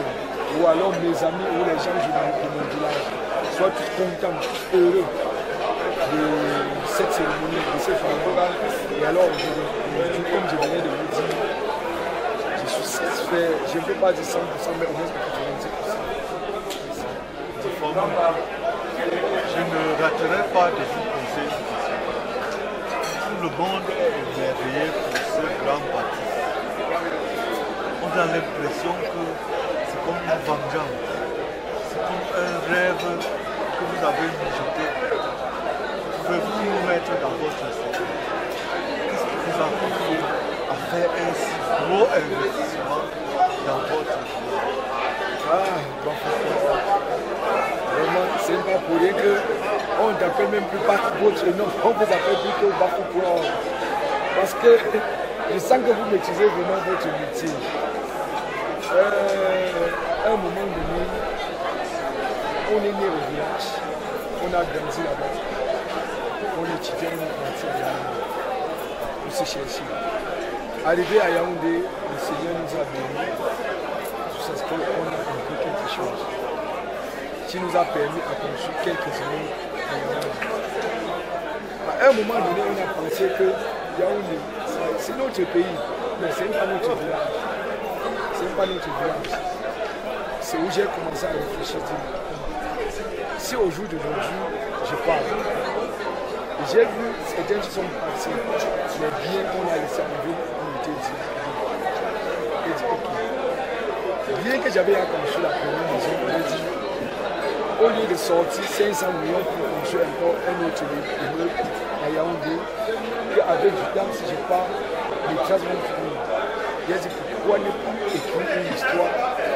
ou alors mes amis, ou les gens de mon village, soient tous contents, heureux de cette cérémonie, de cette cérémonie. Et alors, comme je venais de vous dire, je suis satisfait, je ne peux pas dire 100%, mais au moins 90%. Je ne raterai pas de vous poser une question. Tout le monde est émerveillé pour ce grand baptême. On a l'impression que c'est comme une vengeance, c'est comme un rêve que vous avez mijoté. Pouvez-vous nous mettre dans votre cerveau? Qu'est-ce qui vous a poussé à faire un si gros investissement dans votre vie? Vraiment, c'est pas pour rien qu'on ne t'appelle même plus votre nom, on vous appelle plutôt Bafou Pro. Parce que je sens que vous maîtrisez vraiment votre métier. À un moment donné, on est né au village, on a grandi là-bas. On étudiait une partie de Yaoundé pour se chercher. Arrivé à Yaoundé, le Seigneur nous a bénis jusqu'à ce qu'on a compris quelque chose qui nous a permis à construire quelques années à Yaoundé. À un moment donné, on a pensé que Yaoundé, c'est notre pays, mais ce n'est pas notre village. Ce n'est pas notre village. C'est où j'ai commencé à réfléchir. Si au jour d'aujourd'hui, je parle, j'ai vu certains qui sont partis, les biens qu'on a laissés en ville, on était dit, ok, Bien que j'avais construit la première maison, on m'a dit, au lieu de sortir 500 millions pour construire encore un autre immeuble à Yaoundé, qu'avec du temps, si je pars, les traces vont finir. J'ai dit pourquoi ne pas écrire une histoire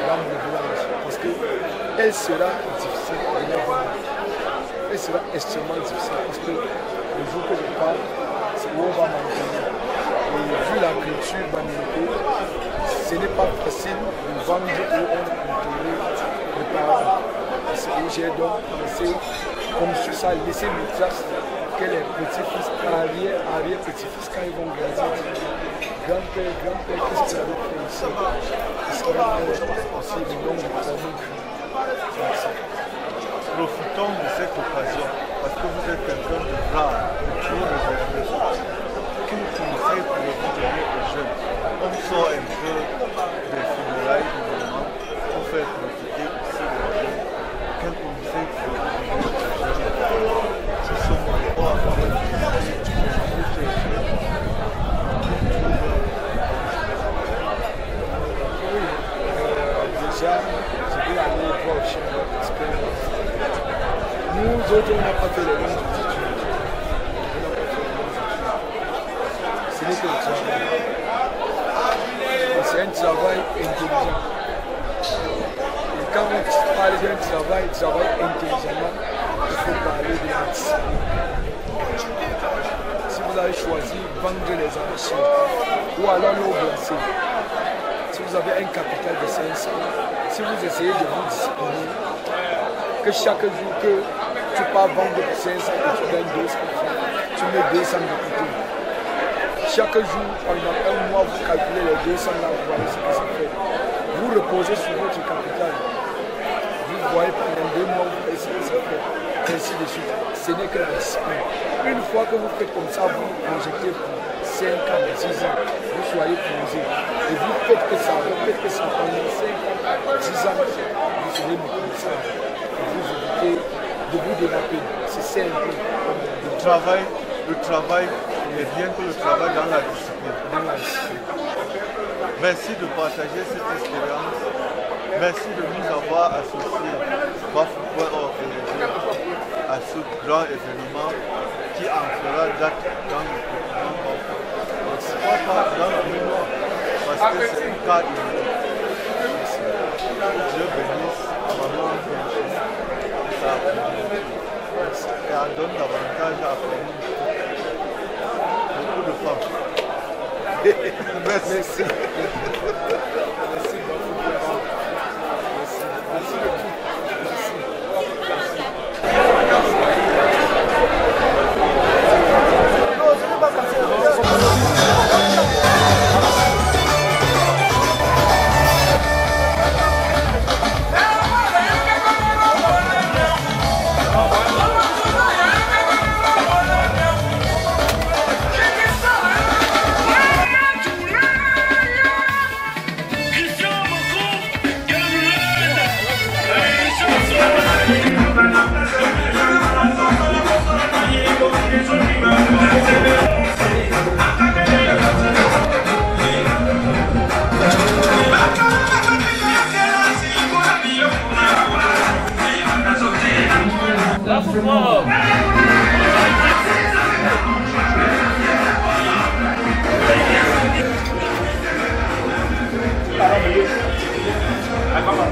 dans mon village? Parce qu'elle sera difficile à venir voir. Elle sera extrêmement difficile parce que le jour que je pars, c'est où on va manger. Et vu la culture banalité, ce n'est pas facile de vendre où on a contrôlé le parents. C'est où j'ai donc pensé comme sur ça, laisser mes traces que les petits-fils, arrière-petits-fils, quand ils vont grandir, grand-père, qu'est-ce que tu avais fait ici? Parce que là, aussi le nom de famille. Profitons de cette occasion, parce que vous êtes quelqu'un de brave, de toujours réservé. Quel conseil pouvez-vous donner aux jeunes? On sort un peu des funérailles du moment, on fait profiter aussi des jeunes. Quel conseil pouvez-vous donner aux jeunes qui sont encore à faire déjà, je vais aller voir au chien parce que nous autres, on n'a pas fait les mêmes études. Ce n'est que le travail. C'est un travail intelligent. Et quand on parle d'un travail intelligemment, il faut parler de la discipline. Si vous avez choisi vendre les arachés ou alors l'eau glacée, si vous avez un capital de 500, si vous essayez de vous discipliner, que chaque jour que tu pars vendre pour 500 et tu gagnes 200 francs, tu mets 200 de côté. Chaque jour, pendant un mois, vous calculez les 200 là, vous voyez ce que ça fait. Vous reposez sur votre capital. Vous voyez pendant 2 mois, vous voyez ce que ça fait. Ainsi de suite. Ce n'est que la discipline. Une fois que vous faites comme ça, vous projetez pour 5 ans, 6 ans, vous soyez posé. Et vous faites que ça pendant 5 ans, 10 ans, vous serez méconnaissable. Et vous évitez de vous déraper. C'est simple. Le travail est bien que le travail dans la discipline. Merci de partager cette expérience. Merci de nous avoir associés à ce grand événement qui en fera date dans le continent. Pas dans le monde, parce que c'est un cas unique. Dieu bénisse, maman, et en donne davantage à beaucoup de femmes. Merci. Merci beaucoup. Merci beaucoup. Agora,